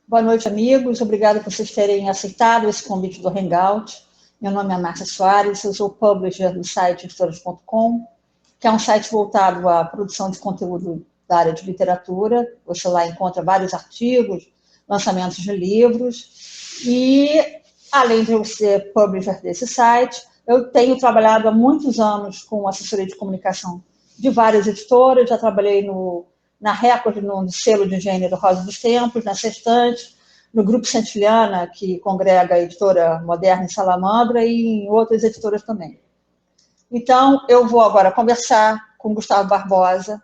Boa noite, amigos. Obrigada por vocês terem aceitado esse convite do Hangout. Meu nome é Márcia Soares, eu sou publisher do site editoras.com, que é um site voltado à produção de conteúdo da área de literatura. Você lá encontra vários artigos, lançamentos de livros. E, além de eu ser publisher desse site, eu tenho trabalhado há muitos anos com assessoria de comunicação de várias editoras. Já trabalhei na Record, no selo de gênero Rosa dos Tempos, na Sextante, no Grupo Centilhana, que congrega a editora Moderna em Salamandra, e em outras editoras também. Então, eu vou agora conversar com Gustavo Barbosa,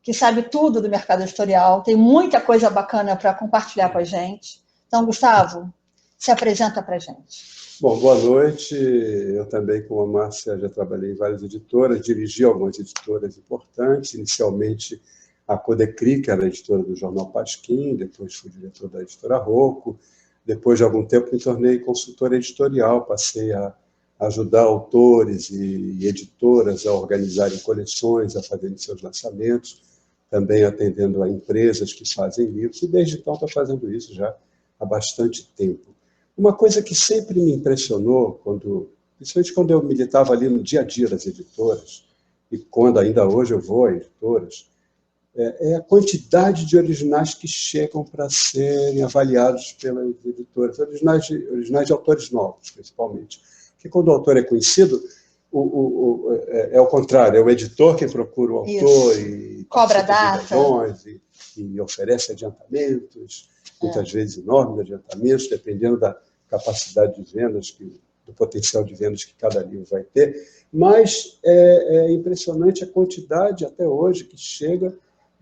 que sabe tudo do mercado editorial, tem muita coisa bacana para compartilhar com a gente. Então, Gustavo, se apresenta para a gente. Bom, boa noite. Eu também, como a Márcia, já trabalhei em várias editoras, dirigi algumas editoras importantes, inicialmente a Codecri, que era a editora do jornal Pasquim, depois fui diretor da editora Rocco, depois de algum tempo me tornei consultor editorial, passei a ajudar autores e editoras a organizarem coleções, a fazerem seus lançamentos, também atendendo a empresas que fazem livros, e desde então estou fazendo isso já há bastante tempo. Uma coisa que sempre me impressionou, principalmente quando eu militava ali no dia a dia das editoras, e quando ainda hoje eu vou a editoras, é a quantidade de originais que chegam para serem avaliados pelas editoras, originais de autores novos, principalmente. Porque quando o autor é conhecido, é o contrário, é o editor quem procura o autor e cobra data e oferece adiantamentos, muitas vezes enormes adiantamentos, dependendo da capacidade de vendas, do potencial de vendas que cada livro vai ter. Mas é impressionante a quantidade, até hoje, que chega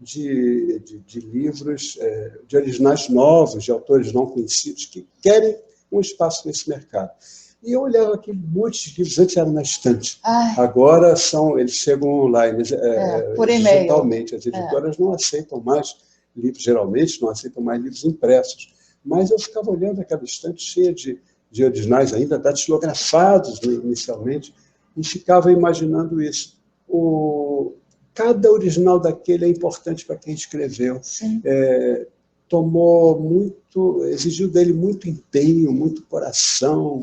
de livros, de originais novos, de autores não conhecidos, que querem um espaço nesse mercado. E eu olhava aqui, muitos livros antes eram na estante. Agora eles chegam online, por e-mail. Digitalmente. As editoras não aceitam mais livros, geralmente não aceitam mais livros impressos. Mas eu ficava olhando aquela estante cheia de originais ainda datilografados inicialmente, e ficava imaginando isso. Cada original daquele é importante para quem escreveu. Exigiu dele muito empenho, muito coração,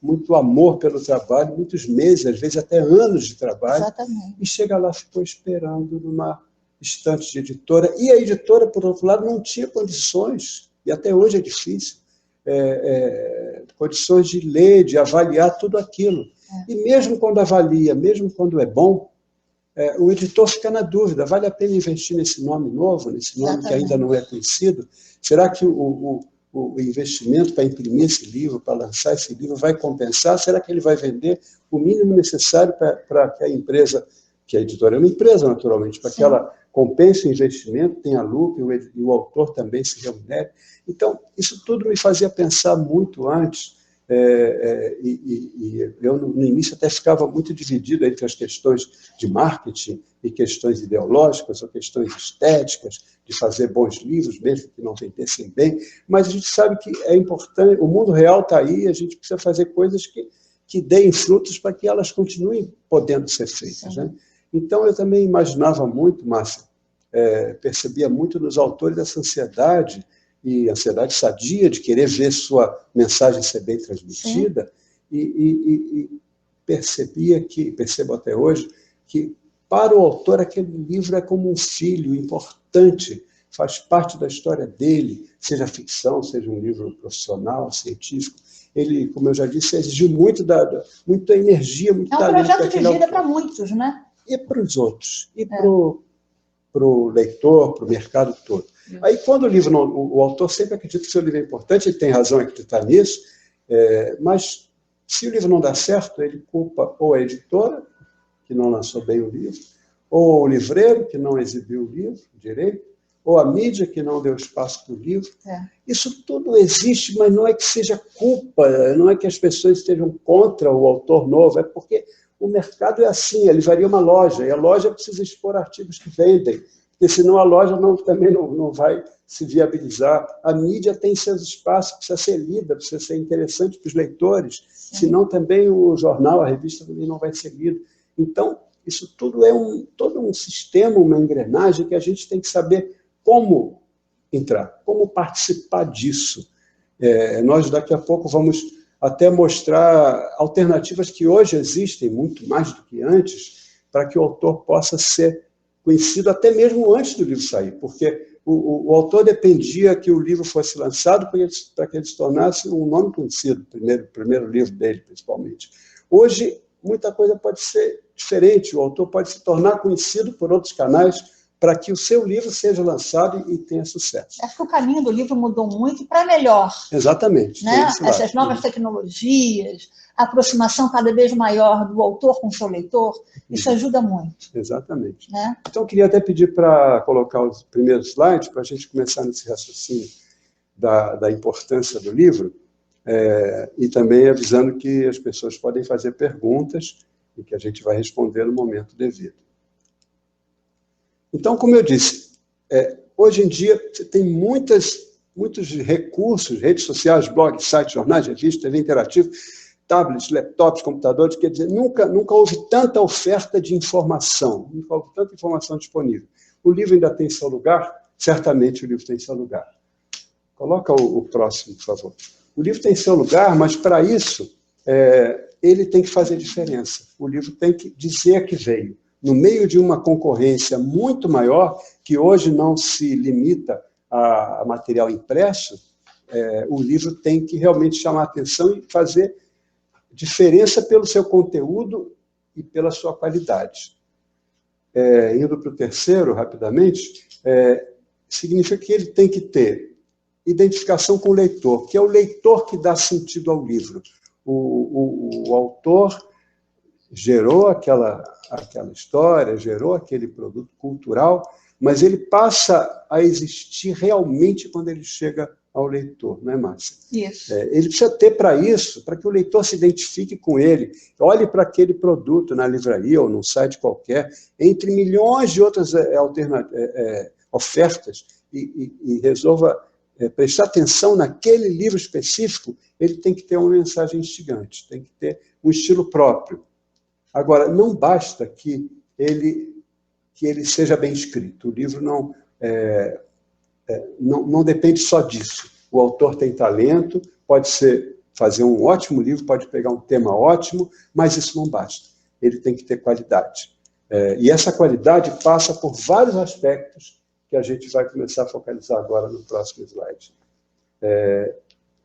muito amor pelo trabalho, muitos meses, às vezes até anos de trabalho. Exatamente. E chega lá, ficou esperando numa estante de editora. E a editora, por outro lado, não tinha condições, e até hoje é difícil, condições de ler, de avaliar tudo aquilo. E mesmo quando avalia, mesmo quando é bom, o editor fica na dúvida, vale a pena investir nesse nome novo, nesse nome que ainda não é conhecido? Será que o investimento para imprimir esse livro, para lançar esse livro, vai compensar? Será que ele vai vender o mínimo necessário para que a empresa, que a editora é uma empresa, naturalmente, para que ela compense o investimento, tenha lucro e o autor também se remunere? Então, isso tudo me fazia pensar muito antes, e eu, no início, até ficava muito dividido entre as questões de marketing e questões ideológicas ou questões estéticas, de fazer bons livros, mesmo que não vendessem bem, mas a gente sabe que é importante, o mundo real está aí, a gente precisa fazer coisas que deem frutos para que elas continuem podendo ser feitas. Né? Então, eu também imaginava muito, Márcia, percebia muito nos autores essa ansiedade, e ansiedade sadia de querer ver sua mensagem ser bem transmitida, e percebo até hoje, que para o autor aquele livro é como um filho importante, faz parte da história dele, seja ficção, seja um livro profissional, científico. Ele, como eu já disse, exigiu muita energia, muito talento. É um projeto de vida para muitos, né? E para os outros, e para o leitor, para o mercado todo. Aí, quando o livro o autor sempre acredita que o seu livro é importante, ele tem razão em acreditar nisso, mas se o livro não dá certo, ele culpa ou a editora, que não lançou bem o livro, ou o livreiro, que não exibiu o livro direito, ou a mídia, que não deu espaço para o livro. Isso tudo existe, mas não é que seja culpa, não é que as pessoas estejam contra o autor novo, é porque o mercado é assim, ele varia uma loja, e a loja precisa expor artigos que vendem, porque senão a loja também não vai se viabilizar. A mídia tem seus espaços, precisa ser lida, precisa ser interessante para os leitores, senão também o jornal, a revista também não vai ser lido. Então, isso tudo é todo um sistema, uma engrenagem que a gente tem que saber como entrar, como participar disso. Nós, daqui a pouco, vamos até mostrar alternativas que hoje existem, muito mais do que antes, para que o autor possa ser conhecido até mesmo antes do livro sair, porque o autor dependia que o livro fosse lançado para que ele se tornasse um nome conhecido, o primeiro livro dele, principalmente. Hoje, muita coisa pode ser diferente, o autor pode se tornar conhecido por outros canais para que o seu livro seja lançado e tenha sucesso. Acho que o caminho do livro mudou muito para melhor. Exatamente. Né? Essas novas tecnologias, a aproximação cada vez maior do autor com o seu leitor, isso ajuda muito. Exatamente. Né? Então, eu queria até pedir para colocar os primeiros slides, para a gente começar nesse raciocínio da importância do livro, e também avisando que as pessoas podem fazer perguntas e que a gente vai responder no momento devido. Então, como eu disse, hoje em dia você tem muitos recursos, redes sociais, blogs, sites, jornais, revistas, TV interativo, tablets, laptops, computadores, quer dizer, nunca houve tanta oferta de informação, nunca houve tanta informação disponível. O livro ainda tem seu lugar? Certamente o livro tem seu lugar. Coloca o próximo, por favor. O livro tem seu lugar, mas para isso, ele tem que fazer diferença. O livro tem que dizer a que veio. No meio de uma concorrência muito maior, que hoje não se limita a material impresso, o livro tem que realmente chamar a atenção e fazer diferença pelo seu conteúdo e pela sua qualidade. Indo para o terceiro, rapidamente, significa que ele tem que ter identificação com o leitor, que é o leitor que dá sentido ao livro. O autor gerou aquela história, gerou aquele produto cultural, mas ele passa a existir realmente quando ele chega ao leitor, não é, Márcia? Isso. Ele precisa ter para isso, para que o leitor se identifique com ele, olhe para aquele produto na livraria ou num site qualquer, entre milhões de outras ofertas, e resolva prestar atenção naquele livro específico. Ele tem que ter uma mensagem instigante, tem que ter um estilo próprio. Agora, não basta que ele seja bem escrito. O livro não depende só disso. O autor tem talento, pode fazer um ótimo livro, pode pegar um tema ótimo, mas isso não basta. Ele tem que ter qualidade. E essa qualidade passa por vários aspectos que a gente vai começar a focalizar agora no próximo slide.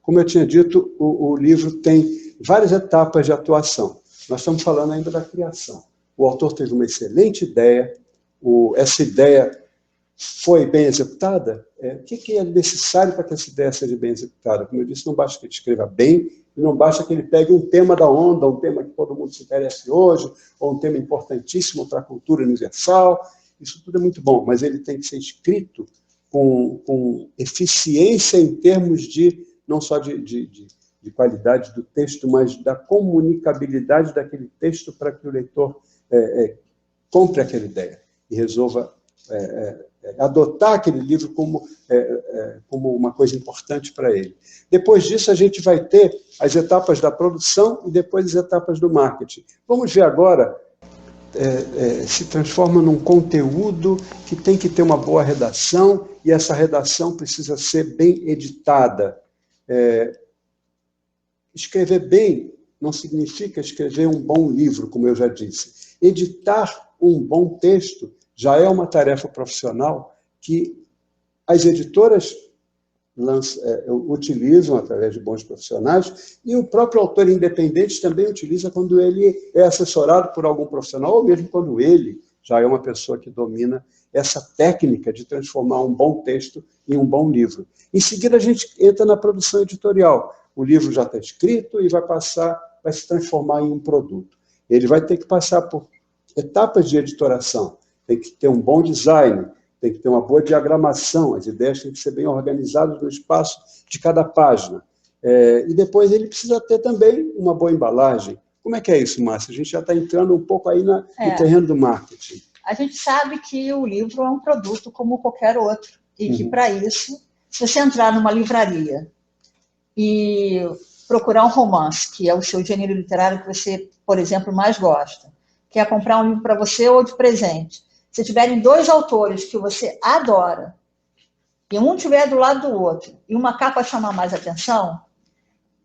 Como eu tinha dito, o livro tem várias etapas de atuação. Nós estamos falando ainda da criação. O autor teve uma excelente ideia, essa ideia foi bem executada? O que é necessário para que essa ideia seja bem executada? Como eu disse, não basta que ele escreva bem, e não basta que ele pegue um tema da onda, um tema que todo mundo se interesse hoje, ou um tema importantíssimo para a cultura universal. Isso tudo é muito bom, mas ele tem que ser escrito com eficiência em termos não só de qualidade do texto, mas da comunicabilidade daquele texto para que o leitor compre aquela ideia e resolva adotar aquele livro como uma coisa importante para ele. Depois disso, a gente vai ter as etapas da produção e depois as etapas do marketing. Vamos ver agora, se transforma num conteúdo que tem que ter uma boa redação, e essa redação precisa ser bem editada. Escrever bem não significa escrever um bom livro, como eu já disse. Editar um bom texto já é uma tarefa profissional que as editoras utilizam através de bons profissionais, e o próprio autor independente também utiliza quando ele é assessorado por algum profissional, ou mesmo quando ele já é uma pessoa que domina essa técnica de transformar um bom texto em um bom livro. Em seguida, a gente entra na produção editorial. O livro já está escrito e vai se transformar em um produto. Ele vai ter que passar por etapas de editoração. Tem que ter um bom design, tem que ter uma boa diagramação, as ideias têm que ser bem organizadas no espaço de cada página. E depois ele precisa ter também uma boa embalagem. Como é que é isso, Márcia? A gente já está entrando um pouco aí no terreno do marketing. A gente sabe que o livro é um produto como qualquer outro, e que, para isso, se você entrar numa livraria e procurar um romance, que é o seu gênero literário que você, por exemplo, mais gosta, quer comprar um livro para você ou de presente, se tiverem dois autores que você adora, e um estiver do lado do outro, e uma capa chamar mais atenção,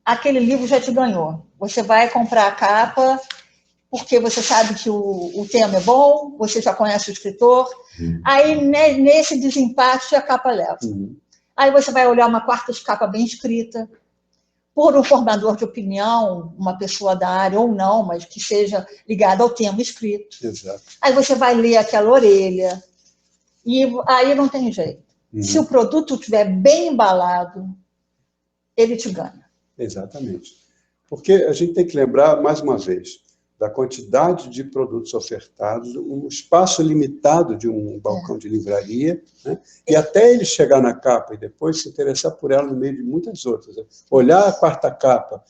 aquele livro já te ganhou. Você vai comprar a capa porque você sabe que o tema é bom, você já conhece o escritor, aí nesse desempate a capa leva. Aí você vai olhar uma quarta de capa bem escrita, por um formador de opinião, uma pessoa da área ou não, mas que seja ligada ao tema escrito. Exato. Aí você vai ler aquela orelha, e aí não tem jeito. Se o produto estiver bem embalado, ele te ganha. Exatamente. Porque a gente tem que lembrar, mais uma vez, da quantidade de produtos ofertados, um espaço limitado de um balcão de livraria, né? E até ele chegar na capa e depois se interessar por ela no meio de muitas outras. Né? Olhar a quarta capa,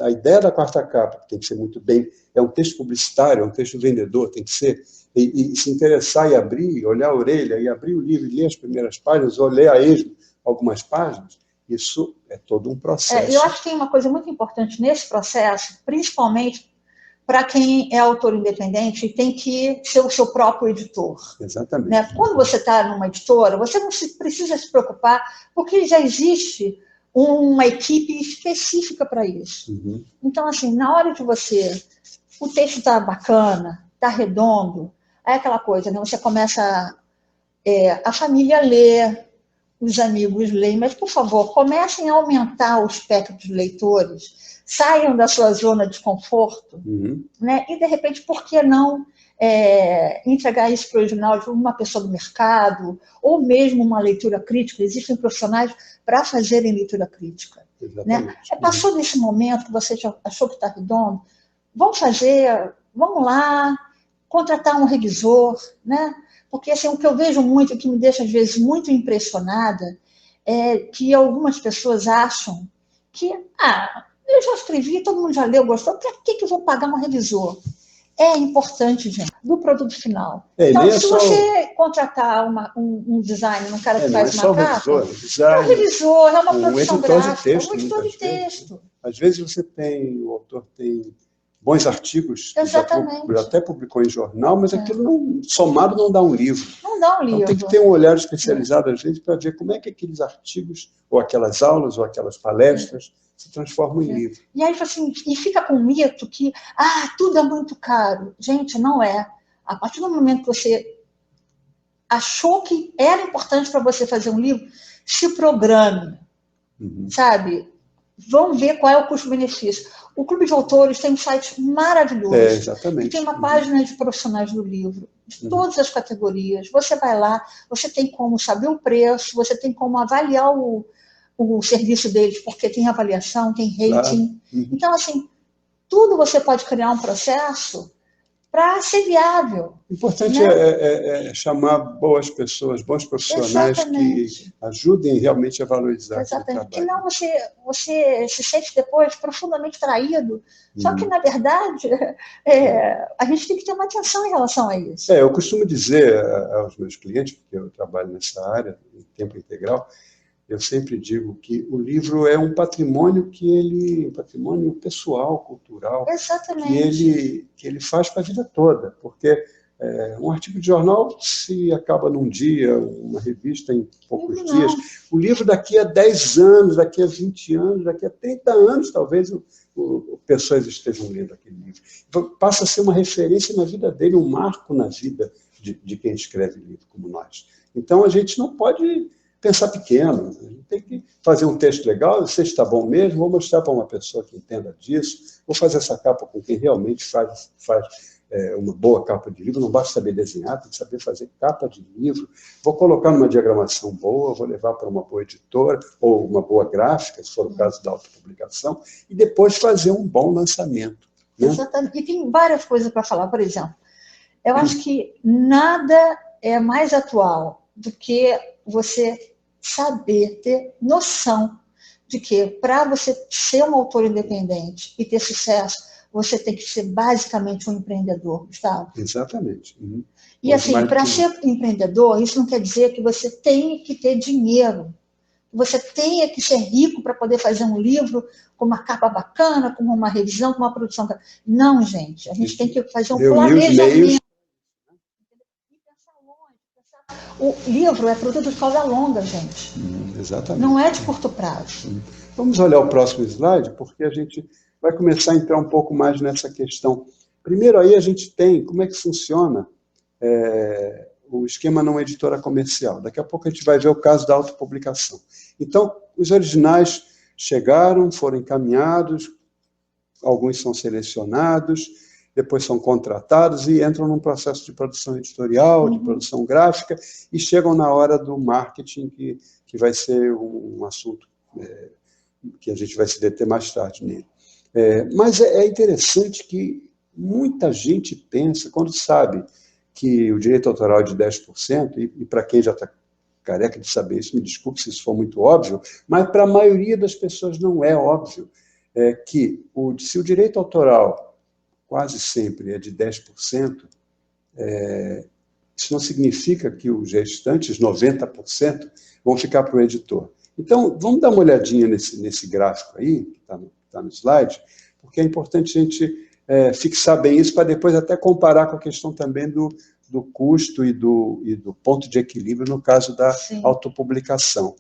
a ideia da quarta capa, que tem que ser muito bem, é um texto publicitário, é um texto vendedor, tem que ser, e se interessar e abrir, olhar a orelha, e abrir o livro, e ler as primeiras páginas, ou ler a esmo algumas páginas, isso é todo um processo. Eu acho que tem uma coisa muito importante nesse processo, principalmente para quem é autor independente e tem que ser o seu próprio editor. Exatamente. Né? Quando você está numa editora, você não precisa se preocupar, porque já existe uma equipe específica para isso. Então, assim, na hora de você... O texto está bacana, está redondo, é aquela coisa, né? Você começa... a família lê, os amigos leem, mas, por favor, comecem a aumentar o espectro de leitores, saiam da sua zona de conforto, né? E, de repente, por que não entregar isso para o original de uma pessoa do mercado, ou mesmo uma leitura crítica? Existem profissionais para fazerem leitura crítica. Né? Passou desse momento que você achou que está redondo, vamos lá, contratar um revisor, né? Porque assim, o que eu vejo muito, o que me deixa às vezes muito impressionada, é que algumas pessoas acham que, eu já escrevi, todo mundo já leu, gostou, para que eu vou pagar um revisor? É importante, gente, do produto final. Então, se você contratar um designer, um cara que faz uma capa, é um revisor, é uma produção gráfica, é um editor de texto. Às vezes o autor tem bons artigos, que já até publicou em jornal, mas aquilo somado não dá um livro. Não dá um livro. Então tem que ter um olhar especializado, às vezes, para ver como é que aqueles artigos, ou aquelas aulas, ou aquelas palestras, se transformam em livro. E aí, assim, e fica com o mito que, tudo é muito caro. Gente, não é. A partir do momento que você achou que era importante para você fazer um livro, se programe, sabe? Vamos ver qual é o custo-benefício. O Clube de Autores tem um site maravilhoso. Exatamente. E tem uma página de profissionais do livro, de todas as categorias. Você vai lá, você tem como saber o preço, você tem como avaliar o serviço deles, porque tem avaliação, tem rating. Então, assim, tudo você pode criar um processo para ser viável. O importante é chamar boas pessoas, bons profissionais que ajudem realmente a valorizar o trabalho. Senão você se sente depois profundamente traído. Só que, na verdade, a gente tem que ter uma atenção em relação a isso. Eu costumo dizer aos meus clientes, porque eu trabalho nessa área em tempo integral, eu sempre digo que o livro é um patrimônio um patrimônio pessoal, cultural, que ele faz para a vida toda, porque um artigo de jornal se acaba num dia, uma revista em poucos dias. O livro daqui a 10 anos, daqui a 20 anos, daqui a 30 anos, talvez pessoas estejam lendo aquele livro. Então, passa a ser uma referência na vida dele, um marco na vida de quem escreve livro como nós. Então, a gente não pode pensar pequeno, a gente tem que fazer um texto legal, não sei se está bom mesmo, vou mostrar para uma pessoa que entenda disso, vou fazer essa capa com quem realmente faz uma boa capa de livro, não basta saber desenhar, tem que saber fazer capa de livro, vou colocar numa diagramação boa, vou levar para uma boa editora, ou uma boa gráfica, se for o caso da autopublicação, e depois fazer um bom lançamento. Né? Exatamente, e tem várias coisas para falar, por exemplo, eu acho que nada é mais atual do que você saber, ter noção de que para você ser um autor independente e ter sucesso, você tem que ser basicamente um empreendedor, Gustavo. Exatamente. E assim, para ser empreendedor, isso não quer dizer que você tenha que ter dinheiro, que você tenha que ser rico para poder fazer um livro com uma capa bacana, com uma revisão, com uma produção. Não, gente, a gente tem que fazer um planejamento. E pensar O livro é produto de cauda longa, gente. Exatamente. Não é de curto prazo. Vamos olhar o próximo slide, porque a gente vai começar a entrar um pouco mais nessa questão. Primeiro aí a gente tem como é que funciona o esquema não editora comercial. Daqui a pouco a gente vai ver o caso da autopublicação. Então, os originais chegaram, foram encaminhados, alguns são selecionados, depois são contratados e entram num processo de produção editorial, de produção gráfica, e chegam na hora do marketing, que vai ser um assunto que a gente vai se deter mais tarde nele. Mas é interessante que muita gente pensa, quando sabe que o direito autoral é de 10%, e para quem já está careca de saber isso, me desculpe se isso for muito óbvio, mas para a maioria das pessoas não é óbvio, que se o direito autoral quase sempre é de 10%, isso não significa que os restantes 90% vão ficar para o editor. Então, vamos dar uma olhadinha nesse gráfico aí, que está no slide, porque é importante a gente fixar bem isso, para depois até comparar com a questão também do custo e do ponto de equilíbrio no caso da autopublicação.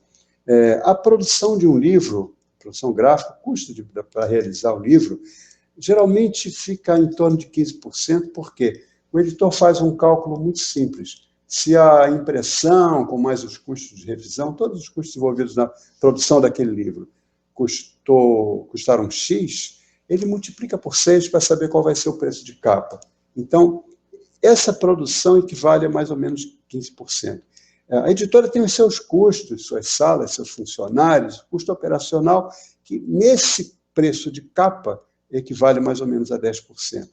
A produção de um livro, produção gráfica, o custo para realizar o livro, geralmente fica em torno de 15%, porque o editor faz um cálculo muito simples. Se a impressão, com mais os custos de revisão, todos os custos envolvidos na produção daquele livro, custaram X, ele multiplica por 6 para saber qual vai ser o preço de capa. Então, essa produção equivale a mais ou menos 15%. A editora tem os seus custos, suas salas, seus funcionários, custo operacional, que nesse preço de capa equivale mais ou menos a 10%.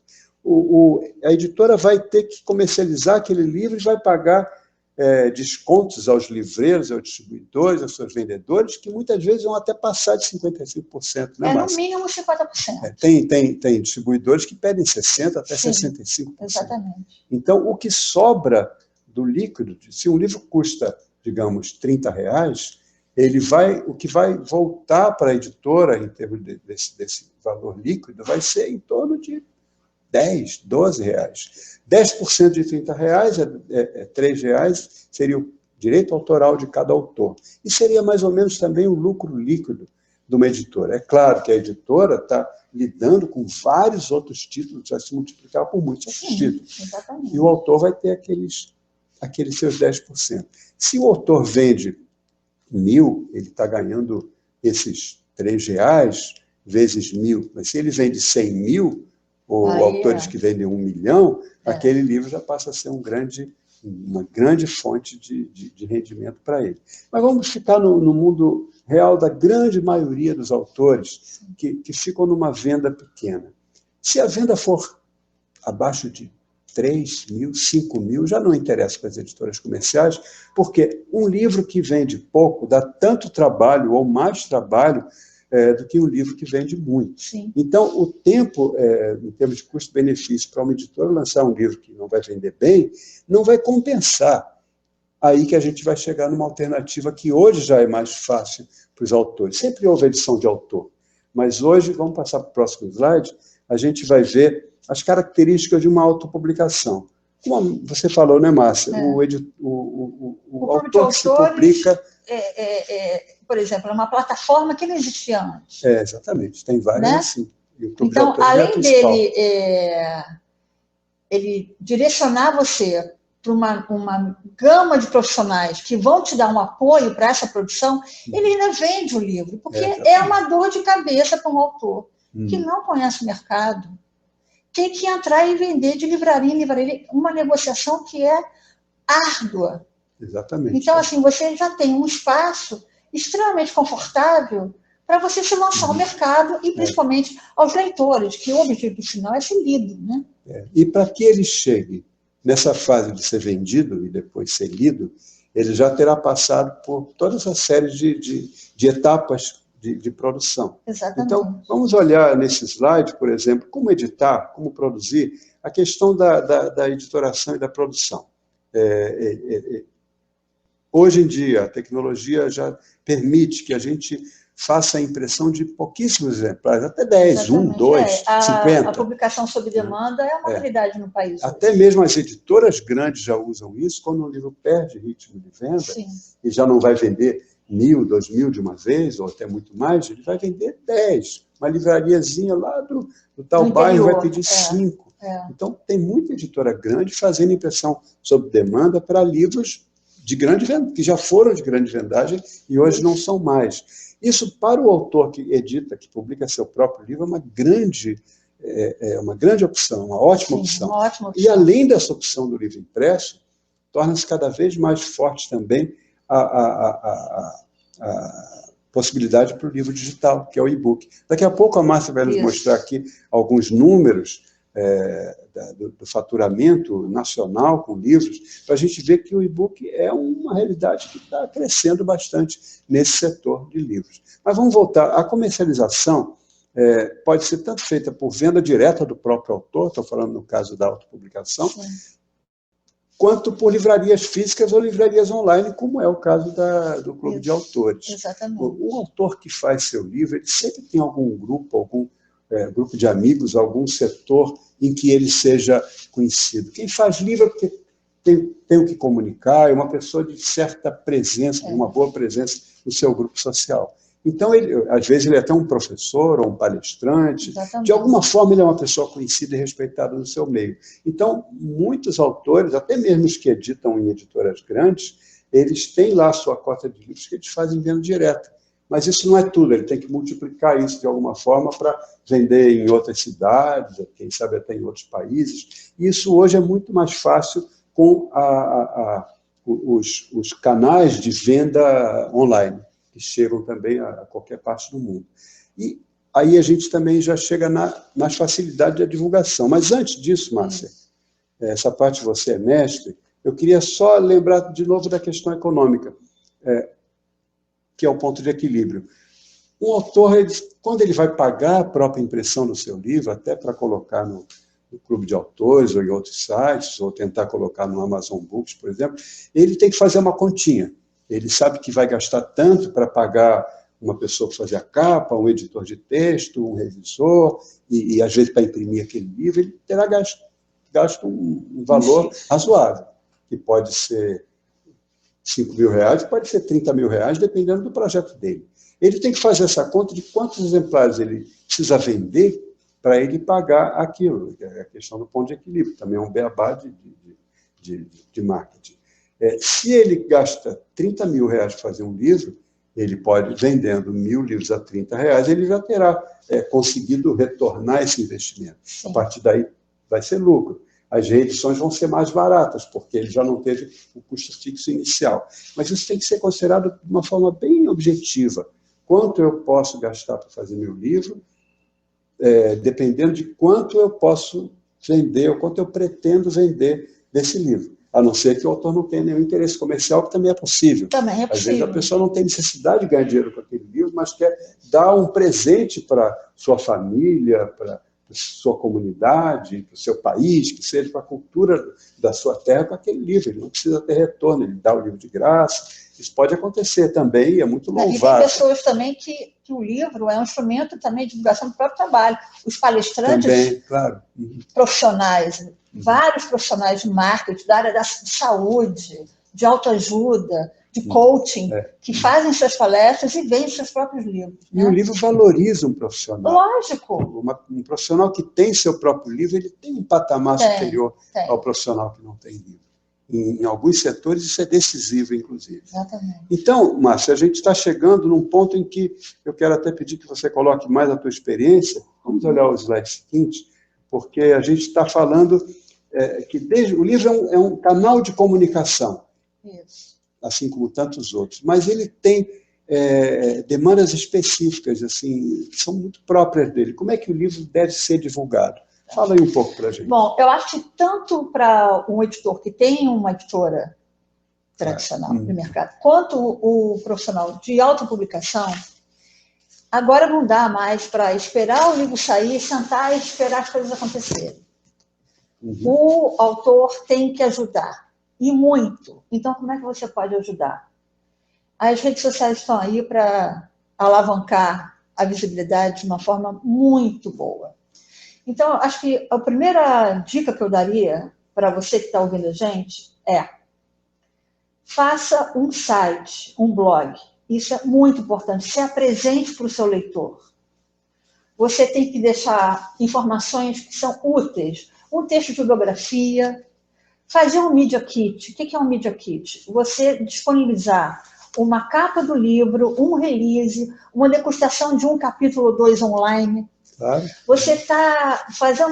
A editora vai ter que comercializar aquele livro e vai pagar descontos aos livreiros, aos distribuidores, aos seus vendedores, que muitas vezes vão até passar de 55%. Né, no mínimo 50%. Tem distribuidores que pedem 60% até 65%. Exatamente. Então, o que sobra do líquido, se um livro custa, digamos, R$30, o que vai voltar para a editora, em termos desse valor líquido, vai ser em torno de R$10, R$12. 10% de R$30 é R$3, seria o direito autoral de cada autor. E seria mais ou menos também o lucro líquido de uma editora. É claro que a editora está lidando com vários outros títulos, vai se multiplicar por muitos outros títulos. Exatamente. E o autor vai ter aqueles seus 10%. Se o autor vende 1.000, ele está ganhando esses R$3 vezes 1.000. Mas se ele vende 100.000, ou autores que vendem 1 milhão, aquele livro já passa a ser uma grande fonte de rendimento para ele. Mas vamos ficar no mundo real da grande maioria dos autores que ficam numa venda pequena. Se a venda for abaixo de 3.000, 5.000, já não interessa para as editoras comerciais, porque um livro que vende pouco dá tanto trabalho ou mais trabalho do que um livro que vende muito. Sim. Então, o tempo, em termos de custo-benefício, para uma editora lançar um livro que não vai vender bem, não vai compensar. Aí que a gente vai chegar numa alternativa que hoje já é mais fácil para os autores. Sempre houve edição de autor, mas hoje, vamos passar para o próximo slide, a gente vai ver as características de uma autopublicação. Como você falou, né, Márcia? O autor que se publica... por exemplo, é uma plataforma que não existia antes. Exatamente. Tem várias, né? assim. Então, além dele ele direcionar você para uma gama de profissionais que vão te dar um apoio para essa produção, ele ainda vende o livro, porque é uma dor de cabeça para um autor que não conhece o mercado. Tem que entrar e vender de livraria em livraria, uma negociação que é árdua. Exatamente. Então, assim, você já tem um espaço extremamente confortável para você se lançar ao mercado e, principalmente, aos leitores, que o objetivo final é ser lido. Né? E para que ele chegue nessa fase de ser vendido e depois ser lido, ele já terá passado por toda essa série de etapas de produção. Exatamente. Então, vamos olhar nesse slide, por exemplo, como editar, como produzir, a questão da editoração e da produção. Hoje em dia, a tecnologia já permite que a gente faça a impressão de pouquíssimos exemplares, até 10, 1, 2, 50. A publicação sob demanda é uma realidade no país. Até mesmo as editoras grandes já usam isso, quando um livro perde ritmo de venda, sim, e já não vai vender 1.000, 2.000 de uma vez, ou até muito mais, ele vai vender 10. Uma livrariazinha lá do tal bairro vai pedir 5. Então, tem muita editora grande fazendo impressão sob demanda para livros de grande venda, que já foram de grande vendagem e hoje não são mais. Isso, para o autor que edita, que publica seu próprio livro, é uma grande opção, uma ótima opção. Uma ótima opção. E, além dessa opção do livro impresso, torna-se cada vez mais forte também a possibilidade para o livro digital, que é o e-book. Daqui a pouco a Márcia vai nos mostrar aqui alguns números do faturamento nacional com livros, para a gente ver que o e-book é uma realidade que está crescendo bastante nesse setor de livros. Mas vamos voltar. A comercialização pode ser tanto feita por venda direta do próprio autor, estou falando no caso da autopublicação, sim, quanto por livrarias físicas ou livrarias online, como é o caso do Clube de Autores. Exatamente. O autor que faz seu livro, ele sempre tem algum grupo, grupo de amigos, algum setor em que ele seja conhecido. Quem faz livro é porque tem o que comunicar, é uma pessoa de certa presença, de uma boa presença no seu grupo social. Então, às vezes, ele é até um professor ou um palestrante. Exatamente. De alguma forma, ele é uma pessoa conhecida e respeitada no seu meio. Então, muitos autores, até mesmo os que editam em editoras grandes, eles têm lá a sua cota de livros que eles fazem venda direta. Mas isso não é tudo, ele tem que multiplicar isso de alguma forma para vender em outras cidades, quem sabe até em outros países. E isso hoje é muito mais fácil com os canais de venda online, que chegam também a qualquer parte do mundo. E aí a gente também já chega nas facilidades da divulgação. Mas antes disso, Márcia, essa parte você é mestre, eu queria só lembrar de novo da questão econômica, que é o ponto de equilíbrio. Um autor, quando ele vai pagar a própria impressão do seu livro, até para colocar no Clube de Autores ou em outros sites, ou tentar colocar no Amazon Books, por exemplo, ele tem que fazer uma continha. Ele sabe que vai gastar tanto para pagar uma pessoa para fazer a capa, um editor de texto, um revisor, e às vezes para imprimir aquele livro, ele terá gasto um valor razoável, que pode ser 5 mil reais, pode ser 30 mil reais, dependendo do projeto dele. Ele tem que fazer essa conta de quantos exemplares ele precisa vender para ele pagar aquilo. É a questão do ponto de equilíbrio, também é um beabá de marketing. Se ele gasta 30 mil reais para fazer um livro, ele pode, vendendo 1.000 livros a 30 reais, ele já terá conseguido retornar esse investimento. Sim. A partir daí vai ser lucro. As reedições vão ser mais baratas, porque ele já não teve o custo fixo inicial. Mas isso tem que ser considerado de uma forma bem objetiva. Quanto eu posso gastar para fazer meu livro, dependendo de quanto eu posso vender, ou quanto eu pretendo vender desse livro. A não ser que o autor não tenha nenhum interesse comercial, que também é possível. Também é possível. Às vezes a pessoa não tem necessidade de ganhar dinheiro com aquele livro, mas quer dar um presente para sua família, para sua comunidade, para o seu país, que seja para a cultura da sua terra com aquele livro. Ele não precisa ter retorno, ele dá o livro de graça. Isso pode acontecer também, e é muito louvável. E tem pessoas também que o livro é um instrumento também de divulgação do próprio trabalho. Os palestrantes também, claro. Profissionais, vários profissionais de marketing, da área da saúde, de autoajuda, de coaching, que fazem suas palestras e vendem seus próprios livros. E o livro valoriza um profissional. Lógico. Um profissional que tem seu próprio livro, ele tem um patamar superior ao profissional que não tem livro. Em alguns setores isso é decisivo, inclusive. Exatamente. Então, Márcia, a gente está chegando num ponto em que eu quero até pedir que você coloque mais a tua experiência. Vamos olhar o slide seguinte, porque a gente está falando que o livro é um canal de comunicação. Isso. Assim como tantos outros, mas ele tem demandas específicas, assim, que são muito próprias dele. Como é que o livro deve ser divulgado? Fala aí um pouco para a gente. Bom, eu acho que tanto para um editor que tem uma editora tradicional de mercado, quanto o profissional de autopublicação, agora não dá mais para esperar o livro sair, sentar e esperar as coisas acontecerem. O autor tem que ajudar. E muito. Então, como é que você pode ajudar? As redes sociais estão aí para alavancar a visibilidade de uma forma muito boa. Então, acho que a primeira dica que eu daria para você que está ouvindo a gente é: faça um site, um blog. Isso é muito importante. Se apresente para o seu leitor. Você tem que deixar informações que são úteis. Um texto de biografia, fazer um Media Kit. O que é um Media Kit? Você disponibilizar uma capa do livro, um release, uma degustação de um capítulo ou 2 online. Claro. Você fazer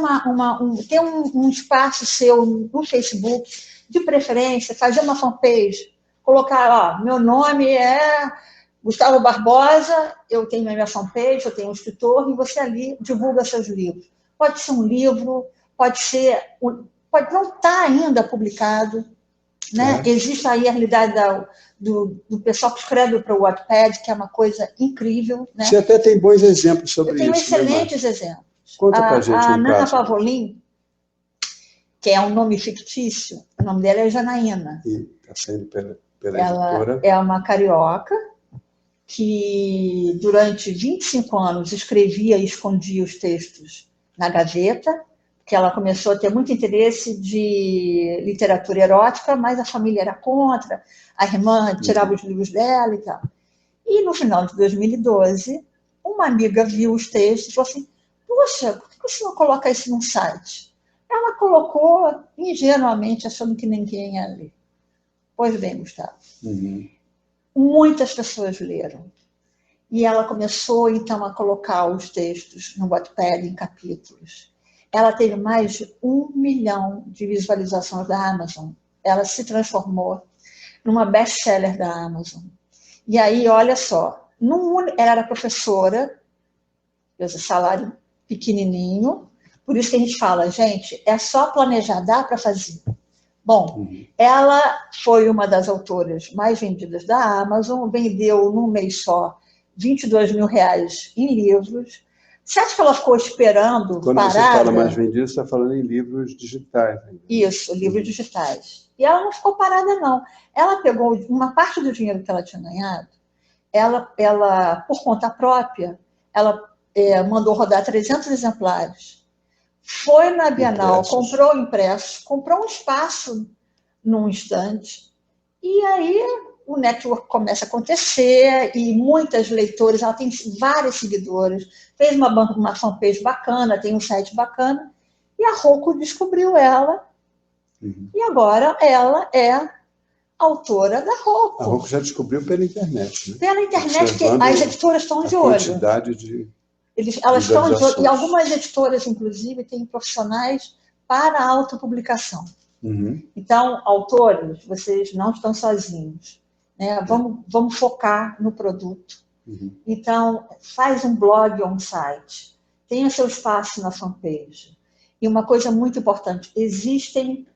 ter um espaço seu no Facebook, de preferência, fazer uma fanpage, colocar, ó, meu nome é Gustavo Barbosa, eu tenho a minha fanpage, eu tenho um escritor, e você ali divulga seus livros. Pode ser um livro, pode não estar ainda publicado, né? Existe aí a realidade do pessoal que escreve para o Wattpad, que é uma coisa incrível. Né? Você até tem bons exemplos sobre isso. Eu tenho excelentes exemplos. Conta para a gente a Nana caso. Pavolin, que é um nome fictício, o nome dela é Janaína. E está saindo pela ela editora. É uma carioca que, durante 25 anos, escrevia e escondia os textos na gaveta, que ela começou a ter muito interesse de literatura erótica, mas a família era contra, a irmã tirava os livros dela e tal. E no final de 2012, uma amiga viu os textos e falou assim: poxa, por que você não coloca isso num site? Ela colocou ingenuamente, achando que ninguém ia ler. Pois bem, Gustavo. Muitas pessoas leram. E ela começou, então, a colocar os textos no Wattpad em capítulos. Ela teve mais de 1 milhão de visualizações da Amazon. Ela se transformou numa best-seller da Amazon. E aí, olha só, ela era professora, salário pequenininho, por isso que a gente fala, gente, é só planejar, dá para fazer. Bom, ela foi uma das autoras mais vendidas da Amazon, vendeu num mês só 22 mil reais em livros. Você acha que ela ficou esperando, quando parada? Você fala mais vendido, você está falando em livros digitais. Isso, livros digitais. E ela não ficou parada, não. Ela pegou uma parte do dinheiro que ela tinha ganhado, ela por conta própria, ela mandou rodar 300 exemplares. Foi na Bienal, comprou impressos, comprou um espaço num estande, e aí o network começa a acontecer, e muitas leitoras, ela tem várias seguidoras, fez uma fanpage bacana, tem um site bacana, e a Roku descobriu ela, e agora ela é autora da Roku. A Roku já descobriu pela internet, né? Pela internet, que as editoras estão de olho. A quantidade de elas estão de olho, e algumas editoras, inclusive, têm profissionais para autopublicação. Então, autores, vocês não estão sozinhos. Né? Vamos focar no produto. Então, faz um blog ou um site. Tenha seu espaço na fanpage. E uma coisa muito importante, existem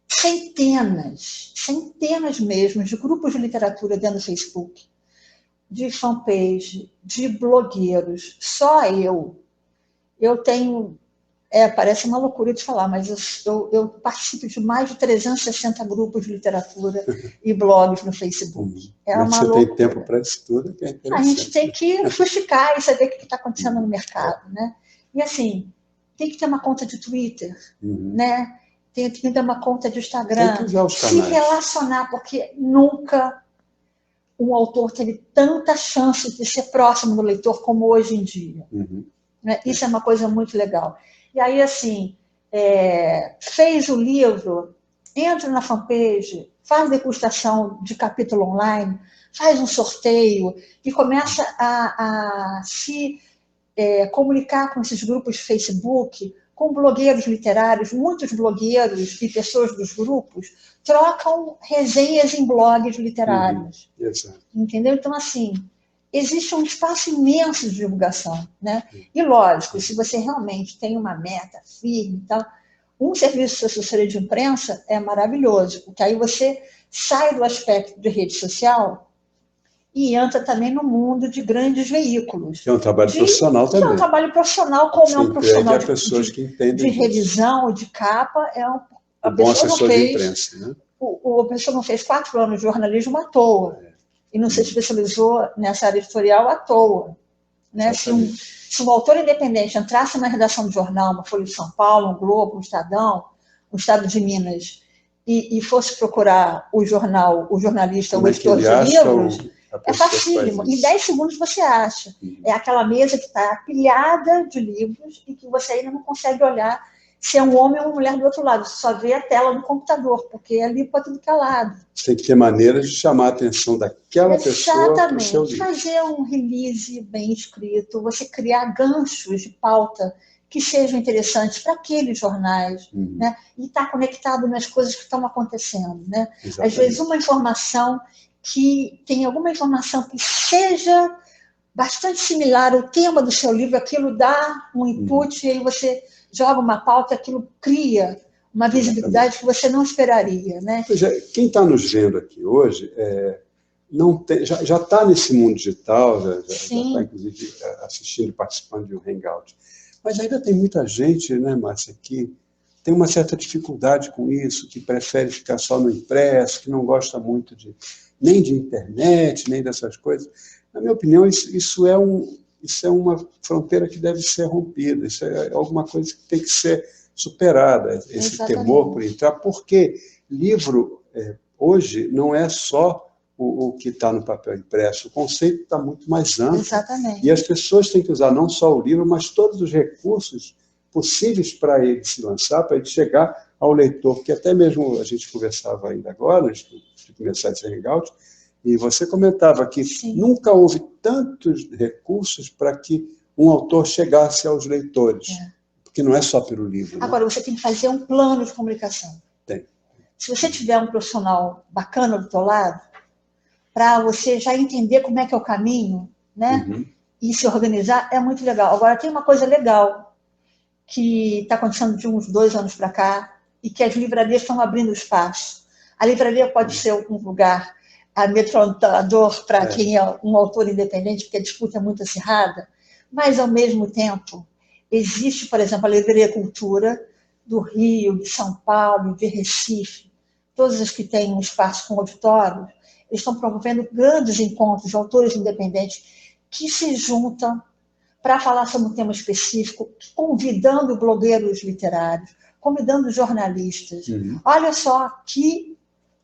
centenas mesmo, de grupos de literatura dentro do Facebook, de fanpage, de blogueiros. Só eu tenho... parece uma loucura de falar, mas eu participo de mais de 360 grupos de literatura e blogs no Facebook. Mas uma você loucura. Tem tempo para isso tudo? Que é a gente tem que fuxicar e saber o que está acontecendo no mercado. Né? E assim, tem que ter uma conta de Twitter, né? Tem que ter uma conta de Instagram. Tem que usar os canais. Se relacionar, porque nunca um autor teve tanta chance de ser próximo do leitor como hoje em dia. Né? Isso é uma coisa muito legal. E aí, assim, fez o livro, entra na fanpage, faz degustação de capítulo online, faz um sorteio e começa a se comunicar com esses grupos de Facebook, com blogueiros literários. Muitos blogueiros e pessoas dos grupos trocam resenhas em blogs literários. Entendeu? Então, assim, existe um espaço imenso de divulgação, né? E, lógico, se você realmente tem uma meta firme, então, um serviço de assessoria de imprensa é maravilhoso, porque aí você sai do aspecto de rede social e entra também no mundo de grandes veículos. Que é um trabalho profissional também. Que é um trabalho profissional, como é um profissional de revisão, de capa. Um bom assessor de imprensa, né? A pessoa não fez 4 anos de jornalismo à toa. e não se especializou nessa área editorial à toa. Né? Se um autor independente entrasse na redação de jornal, uma Folha de São Paulo, um Globo, um Estadão, um Estado de Minas, e fosse procurar o jornalista, o editor de livros, é facílimo. Em 10 segundos você acha. É aquela mesa que está pilhada de livros e que você ainda não consegue olhar se é um homem ou uma mulher do outro lado. Você só vê a tela do computador, porque é livro para tudo que é lado. Você tem que ter maneiras de chamar a atenção daquela pessoa para o seu livro. Fazer um release bem escrito, você criar ganchos de pauta que sejam interessantes para aqueles jornais, né? E estar conectado nas coisas que estão acontecendo. Né? Às vezes, uma informação que tem alguma informação que seja bastante similar ao tema do seu livro, aquilo dá um input e aí você joga uma pauta, aquilo cria uma visibilidade que você não esperaria. Né? Pois é, quem está nos vendo aqui hoje não tem, já está nesse mundo digital, já está, inclusive, assistindo e participando de um Hangout. Mas ainda tem muita gente, né, Márcia, que tem uma certa dificuldade com isso, que prefere ficar só no impresso, que não gosta muito nem de internet, nem dessas coisas. Na minha opinião, isso é uma fronteira que deve ser rompida, isso é alguma coisa que tem que ser superada, esse temor por entrar, porque livro, hoje, não é só o que está no papel impresso, o conceito está muito mais amplo. Exatamente. E as pessoas têm que usar não só o livro, mas todos os recursos possíveis para ele se lançar, para ele chegar ao leitor, porque até mesmo a gente conversava ainda agora, antes de começar esse hangout, e você comentava que nunca houve tantos recursos para que um autor chegasse aos leitores, porque não é só pelo livro. Agora, você tem que fazer um plano de comunicação. Tem. Se você tiver um profissional bacana do teu lado, para você já entender como é que é o caminho, né? E se organizar, é muito legal. Agora, tem uma coisa legal que está acontecendo de uns 2 anos para cá e que as livrarias estão abrindo espaço. A livraria pode ser um lugar amedrontador para quem é um autor independente, porque a disputa é muito acirrada, mas, ao mesmo tempo, existe, por exemplo, a Livraria Cultura do Rio, de São Paulo, de Recife, todas as que têm um espaço com auditórios, eles estão promovendo grandes encontros de autores independentes que se juntam para falar sobre um tema específico, convidando blogueiros literários, convidando jornalistas. Olha só que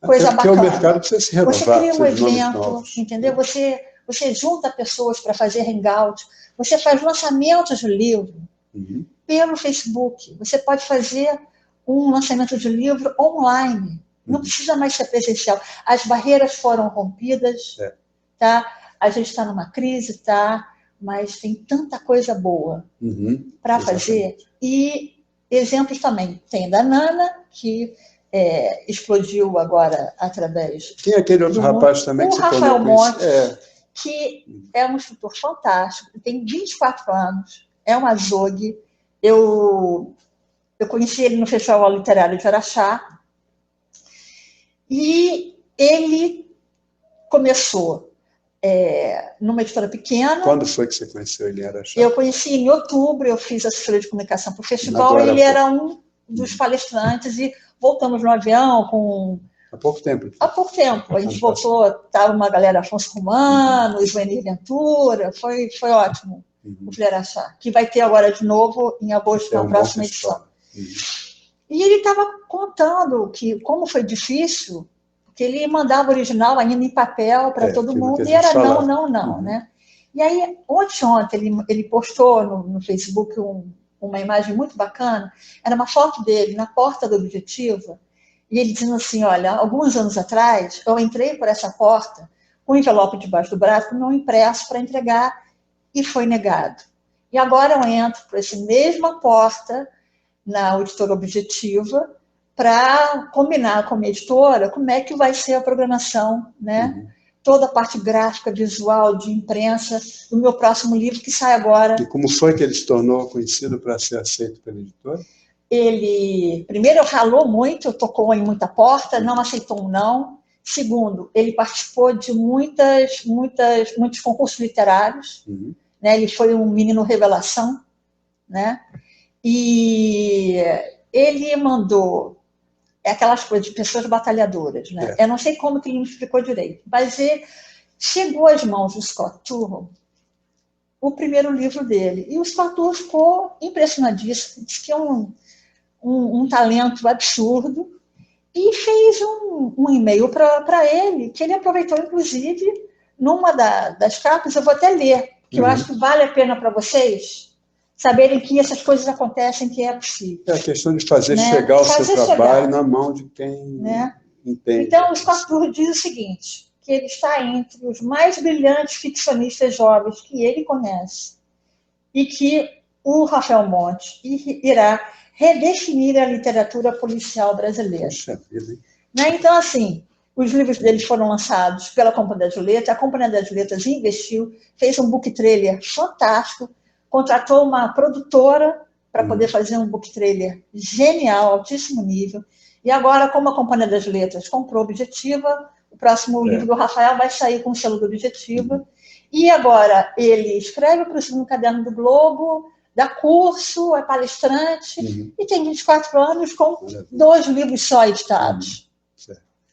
coisa bacana. Porque o mercado precisa se renovar. Você cria um evento, entendeu? Você junta pessoas para fazer hangout, você faz lançamentos de livro pelo Facebook. Você pode fazer um lançamento de livro online. Não precisa mais ser presencial. As barreiras foram rompidas, tá? A gente está numa crise, tá? Mas tem tanta coisa boa para fazer. E exemplos também. Tem da Nana, que explodiu agora através... Tem aquele outro rapaz também que se tornou Rafael Montes, que é um escritor fantástico, tem 24 anos, é um açougue. Eu conheci ele no Festival Literário de Araxá, e ele começou numa editora pequena. Quando foi que você conheceu ele em Araxá? Eu conheci em outubro, eu fiz assessoria de comunicação para o festival, e ele era um dos palestrantes, e voltamos no avião com... Há pouco tempo. Há pouco tempo. A gente voltou, estava uma galera, Afonso Romano, Ismael Ventura, foi ótimo o Araxá, que vai ter agora de novo em agosto, na próxima edição. E ele estava contando como foi difícil, porque ele mandava o original ainda em papel para todo mundo, e era não, né? E aí, ontem ele postou no Facebook uma imagem muito bacana, era uma foto dele na porta do Objetiva, e ele dizendo assim, olha, alguns anos atrás, eu entrei por essa porta com um envelope debaixo do braço, com o meu impresso para entregar, e foi negado. E agora eu entro por essa mesma porta, na editora Objetiva, para combinar com a minha editora como é que vai ser a programação, né? Toda a parte gráfica, visual, de imprensa, do meu próximo livro, que sai agora. E como foi que ele se tornou conhecido para ser aceito pela editora? Ele, primeiro, ralou muito, tocou em muita porta, não aceitou um não. Segundo, ele participou de muitos concursos literários, né? Ele foi um menino revelação, né? E ele mandou aquelas coisas de pessoas batalhadoras, né? Eu não sei como que ele me explicou direito, mas chegou às mãos do Scott Turow o primeiro livro dele. E o Scott Turow ficou impressionadíssimo, disse que é um talento absurdo, e fez um e-mail para ele, que ele aproveitou, inclusive, numa das capas. Eu vou até ler, que eu acho que vale a pena para vocês saberem que essas coisas acontecem, que é possível. É a questão de fazer chegar o seu trabalho na mão de quem entende. Então, o Scott Turow diz o seguinte, que ele está entre os mais brilhantes ficcionistas jovens que ele conhece, e que o Rafael Monte irá redefinir a literatura policial brasileira. Poxa vida, hein? Então, assim, os livros deles foram lançados pela Companhia das Letras, a Companhia das Letras investiu, fez um book trailer fantástico, contratou uma produtora para poder fazer um book trailer genial, altíssimo nível, e agora, como a Companhia das Letras comprou Objetiva, o próximo livro do Rafael vai sair com o selo do Objetiva, e agora ele escreve para o segundo caderno do Globo, dá curso, é palestrante, e tem 24 anos com 2 livros só editados.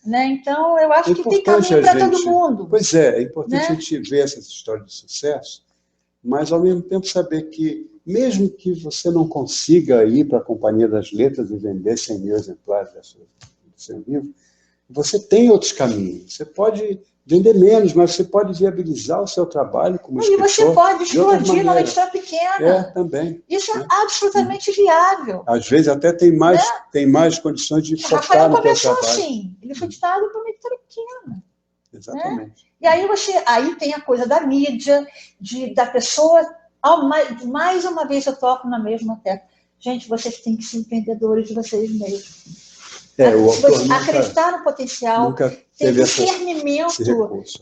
Então, eu acho que tem caminho para todo mundo. Pois é importante a gente ver essas histórias de sucesso, mas, ao mesmo tempo, saber que, mesmo que você não consiga ir para a Companhia das Letras e vender 100 mil exemplares do seu livro, você tem outros caminhos. Você pode vender menos, mas você pode viabilizar o seu trabalho como escritor. E você pode explodir numa editora pequena. Também. Isso é absolutamente viável. Às vezes até tem mais condições de focar no seu trabalho. Rafael começou assim. Ele foi editado por uma editora pequena. Exatamente. E aí tem a coisa da mídia, da pessoa... Mais uma vez eu toco na mesma tecla. Gente, vocês têm que ser empreendedores de vocês mesmos. Acreditar no potencial, ter discernimento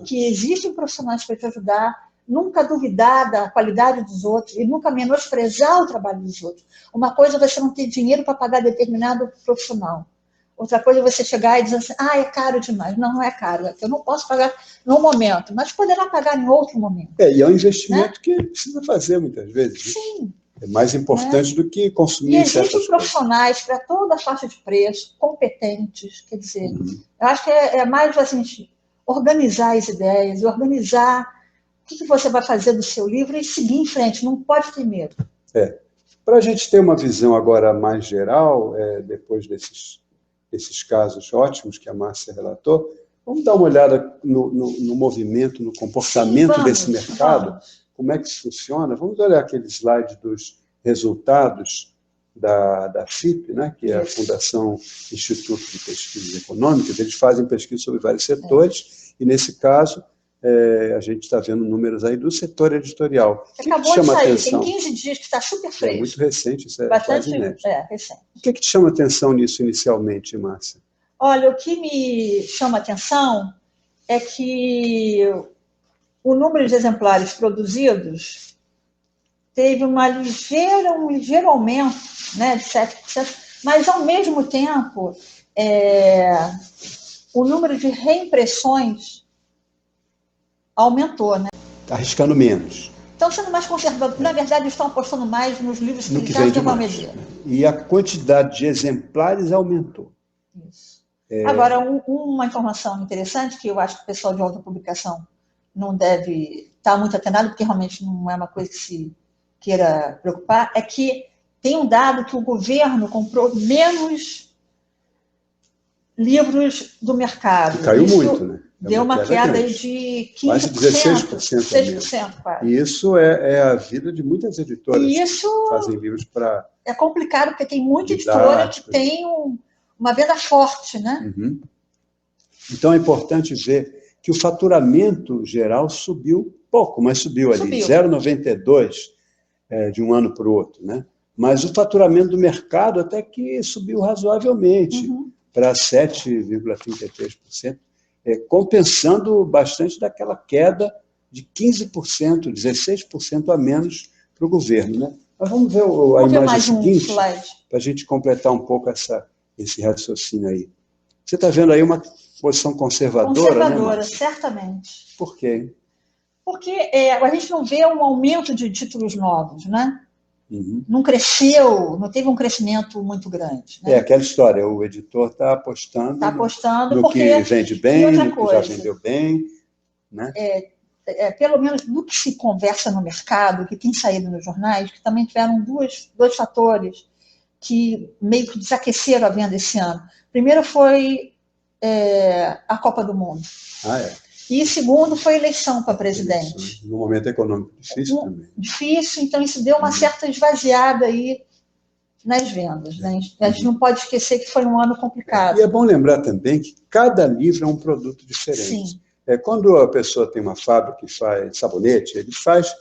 que existem profissionais para te ajudar, nunca duvidar da qualidade dos outros e nunca menosprezar o trabalho dos outros. Uma coisa é você não ter dinheiro para pagar determinado profissional. Outra coisa é você chegar e dizer assim, é caro demais. Não é caro, é que eu não posso pagar no momento, mas poderá pagar em outro momento. E é um investimento que precisa fazer muitas vezes. Sim. É mais importante do que consumir certas coisas. E existem profissionais para toda a faixa de preço, competentes, quer dizer, eu acho que é mais assim, organizar as ideias, organizar o que você vai fazer do seu livro e seguir em frente, não pode ter medo. Para a gente ter uma visão agora mais geral, depois desses casos ótimos que a Márcia relatou, vamos dar uma olhada no movimento, no comportamento desse mercado. Como é que isso funciona? Vamos olhar aquele slide dos resultados da FIP, que é a Fundação Instituto de Pesquisas Econômicas. Eles fazem pesquisa sobre vários setores, e nesse caso, a gente está vendo números aí do setor editorial. Acabou de sair, tem 15 dias que está super fresco. É muito recente, isso é bastante quase inédito. Recente. O que te chama a atenção nisso inicialmente, Márcia? Olha, o que me chama a atenção é que o número de exemplares produzidos teve um ligeiro aumento, de 7%, mas, ao mesmo tempo, o número de reimpressões aumentou. Está arriscando menos. Estão sendo mais conservadores. Na verdade, estão apostando mais nos livros que eles já têm medida. E a quantidade de exemplares aumentou. Isso. Agora, uma informação interessante, que eu acho que o pessoal de autopublicação não deve estar muito atenado, porque realmente não é uma coisa que se queira preocupar, é que tem um dado que o governo comprou menos livros do mercado. E caiu muito, né? Deu uma queda de 15%. Quase 16%. 16%, quase. E isso é a vida de muitas editoras que fazem livros para... É complicado, porque tem muita editora que tem uma venda forte, né? Então, é importante ver que o faturamento geral subiu pouco, mas subiu ali, 0,92 de um ano para o outro, né? Mas o faturamento do mercado até que subiu razoavelmente, para 7,33%, compensando bastante daquela queda de 15%, 16% a menos para o governo, né? Mas vamos ver a imagem seguinte, para a gente completar um pouco esse raciocínio aí. Você está vendo aí uma posição conservadora, Conservadora, né, certamente. Por quê? Porque a gente não vê um aumento de títulos novos, né? Não cresceu, não teve um crescimento muito grande. Né? Aquela história, o editor está apostando no que vende bem, no que já vendeu bem. né? Pelo menos do que se conversa no mercado, que tem saído nos jornais, que também tiveram dois fatores que meio que desaqueceram a venda esse ano. Primeiro foi a Copa do Mundo. E segundo foi a eleição para presidente. No momento econômico difícil também. Difícil, então isso deu uma certa esvaziada aí nas vendas. Né? A gente não pode esquecer que foi um ano complicado. E é bom lembrar também que cada livro é um produto diferente. Sim. Quando a pessoa tem uma fábrica que faz sabonete, ele faz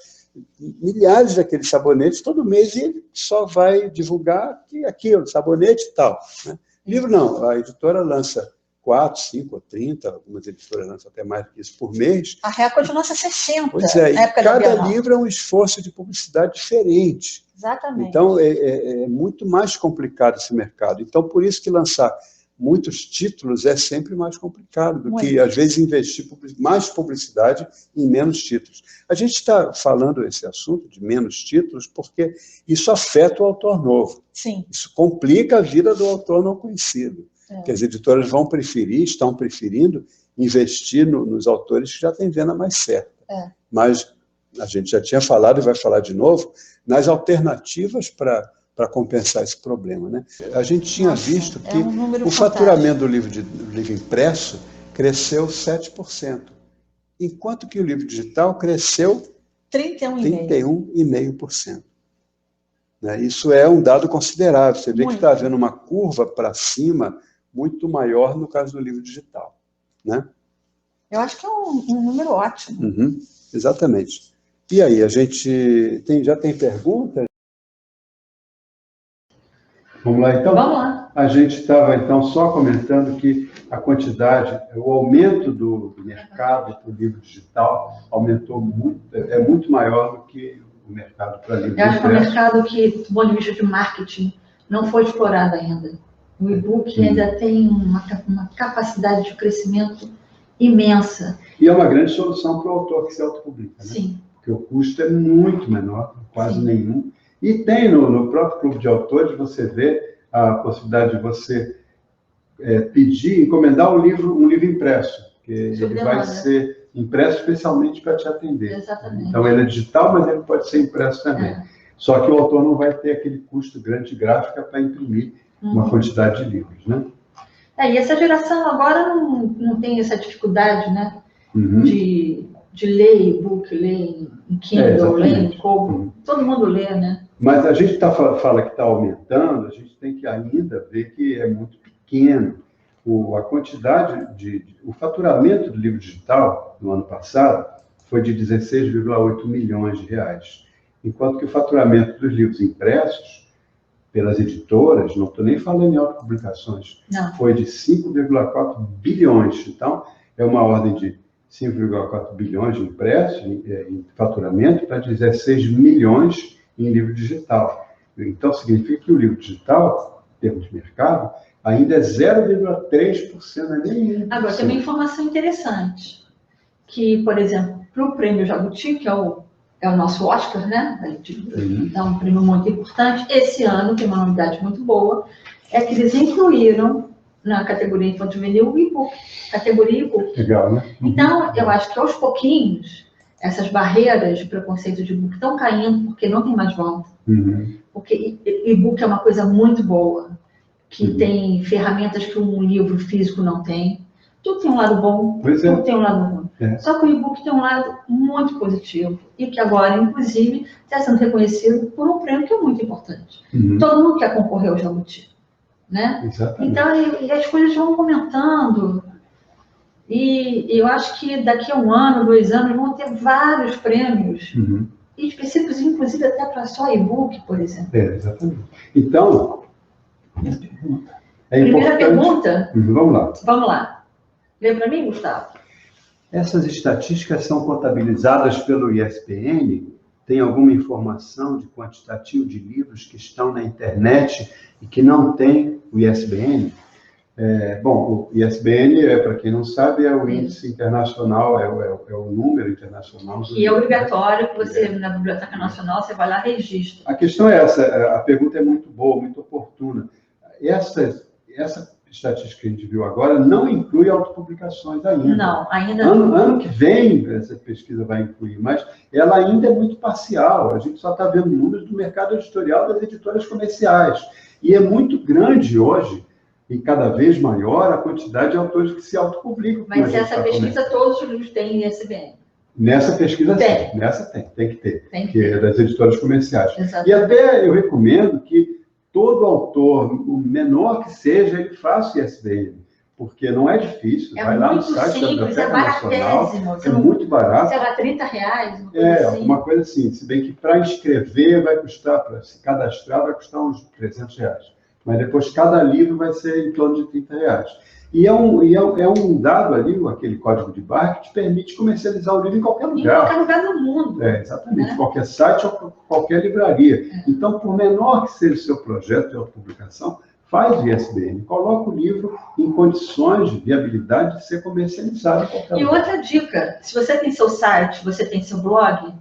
milhares daqueles sabonetes todo mês e ele só vai divulgar aquilo, sabonete e tal. Né? Livro não, a editora lança 4, 5 ou 30, algumas editoras lançam até mais que isso por mês. A Record lança 60. Pois é, e cada livro é um esforço de publicidade diferente. Exatamente. Então, é muito mais complicado esse mercado. Então, por isso que lançar muitos títulos é sempre mais complicado do que, às vezes, investir mais publicidade em menos títulos. A gente está falando esse assunto de menos títulos porque isso afeta o autor novo. Sim. Isso complica a vida do autor não conhecido. Que as editoras vão preferir, estão preferindo, investir nos autores que já têm venda mais certa. Mas a gente já tinha falado e vai falar de novo nas alternativas para compensar esse problema. Né? A gente tinha visto que o faturamento do livro impresso cresceu 7%, enquanto que o livro digital cresceu 31,5%. Né? Isso é um dado considerável. Você vê que está havendo uma curva para cima muito maior no caso do livro digital. Né? Eu acho que é um número ótimo. Exatamente. E aí, a gente já tem perguntas? Vamos lá, então? Vamos lá. A gente estava, então, só comentando que a quantidade, o aumento do mercado para o livro digital aumentou muito, é muito maior do que o mercado para livro impresso. Eu acho que é um mercado que, do ponto de vista de marketing, não foi explorado ainda. O e-book ainda tem uma capacidade de crescimento imensa. E é uma grande solução para o autor que se autopublica, né? Sim. Porque o custo é muito menor, quase nenhum. E tem no próprio clube de autores, você vê a possibilidade de você encomendar um livro impresso, que ele vai ser impresso especialmente para te atender. Exatamente. Então ele é digital, mas ele pode ser impresso também. Só que o autor não vai ter aquele custo grande de gráfica para imprimir uma quantidade de livros, né? E essa geração agora não tem essa dificuldade, né? De ler e-book, ler em Kindle, ler em Kobo. Todo mundo lê, né? Mas a gente fala que está aumentando, a gente tem que ainda ver que é muito pequeno. A quantidade o faturamento do livro digital no ano passado foi de 16,8 milhões de reais, enquanto que o faturamento dos livros impressos pelas editoras, não estou nem falando em autopublicações, foi de 5,4 bilhões. Então, é uma ordem de 5,4 bilhões de impressos em faturamento para 16 milhões em livro digital. Então, significa que o livro digital, em termos de mercado, ainda é 0,3%, não é nem 1%. Agora, tem uma informação interessante, que, por exemplo, para o Prêmio Jabuti, que é o nosso Oscar, né? É um prêmio muito importante. Esse ano tem uma novidade muito boa, é que eles incluíram na categoria infanto-juvenil o e-book, categoria e-book. Legal, né? Então, eu acho que aos pouquinhos, essas barreiras de preconceito de e-book estão caindo, porque não tem mais volta. Porque e-book é uma coisa muito boa, que tem ferramentas que um livro físico não tem. Tudo tem um lado bom, tudo tem um lado ruim. Só que o e-book tem um lado muito positivo e que agora, inclusive, está sendo reconhecido por um prêmio que é muito importante. Todo mundo quer concorrer ao Jabuti, né? Exatamente. Então, as coisas vão comentando e eu acho que daqui a 1 ano, 2 anos, vão ter vários prêmios específicos, inclusive até para só e-book, por exemplo. Exatamente. Então, primeira pergunta? Vamos lá. Lê para mim, Gustavo. Essas estatísticas são contabilizadas pelo ISBN? Tem alguma informação de quantitativo de livros que estão na internet e que não tem o ISBN? Bom, o ISBN, para quem não sabe, é o índice internacional, é o número internacional. Que é obrigatório que você, na Biblioteca Nacional, você vai lá e registra. A questão é essa, a pergunta é muito boa, muito oportuna. Essa estatística que a gente viu agora não inclui autopublicações ainda. Não, ainda não. Ano que vem essa pesquisa vai incluir, mas ela ainda é muito parcial. A gente só está vendo números do mercado editorial das editoras comerciais. E é muito grande hoje, e cada vez maior, a quantidade de autores que se autopublicam. Mas essa pesquisa, todos os livros têm ISBN. Nessa pesquisa, tem. Sim. Nessa tem que ter. Tem que ter. É das editoras comerciais. Exatamente. E até eu recomendo que todo autor, o menor que seja, ele faça o ISBN, porque não é difícil. Vai lá no site da Biblioteca Nacional, é muito barato. Sei lá, R$30. Alguma coisa assim. Se bem que para inscrever vai custar, para se cadastrar, vai custar uns R$300. Mas depois cada livro vai ser em torno de R$30. E é um dado ali, aquele código de barra, que te permite comercializar o livro em qualquer lugar. Em qualquer lugar do mundo. Exatamente. Né? Qualquer site ou qualquer livraria. Então, por menor que seja o seu projeto de autopublicação, faz o ISBN. Coloca o livro em condições de viabilidade de ser comercializado em qualquer lugar. E outra dica, se você tem seu site, você tem seu blog,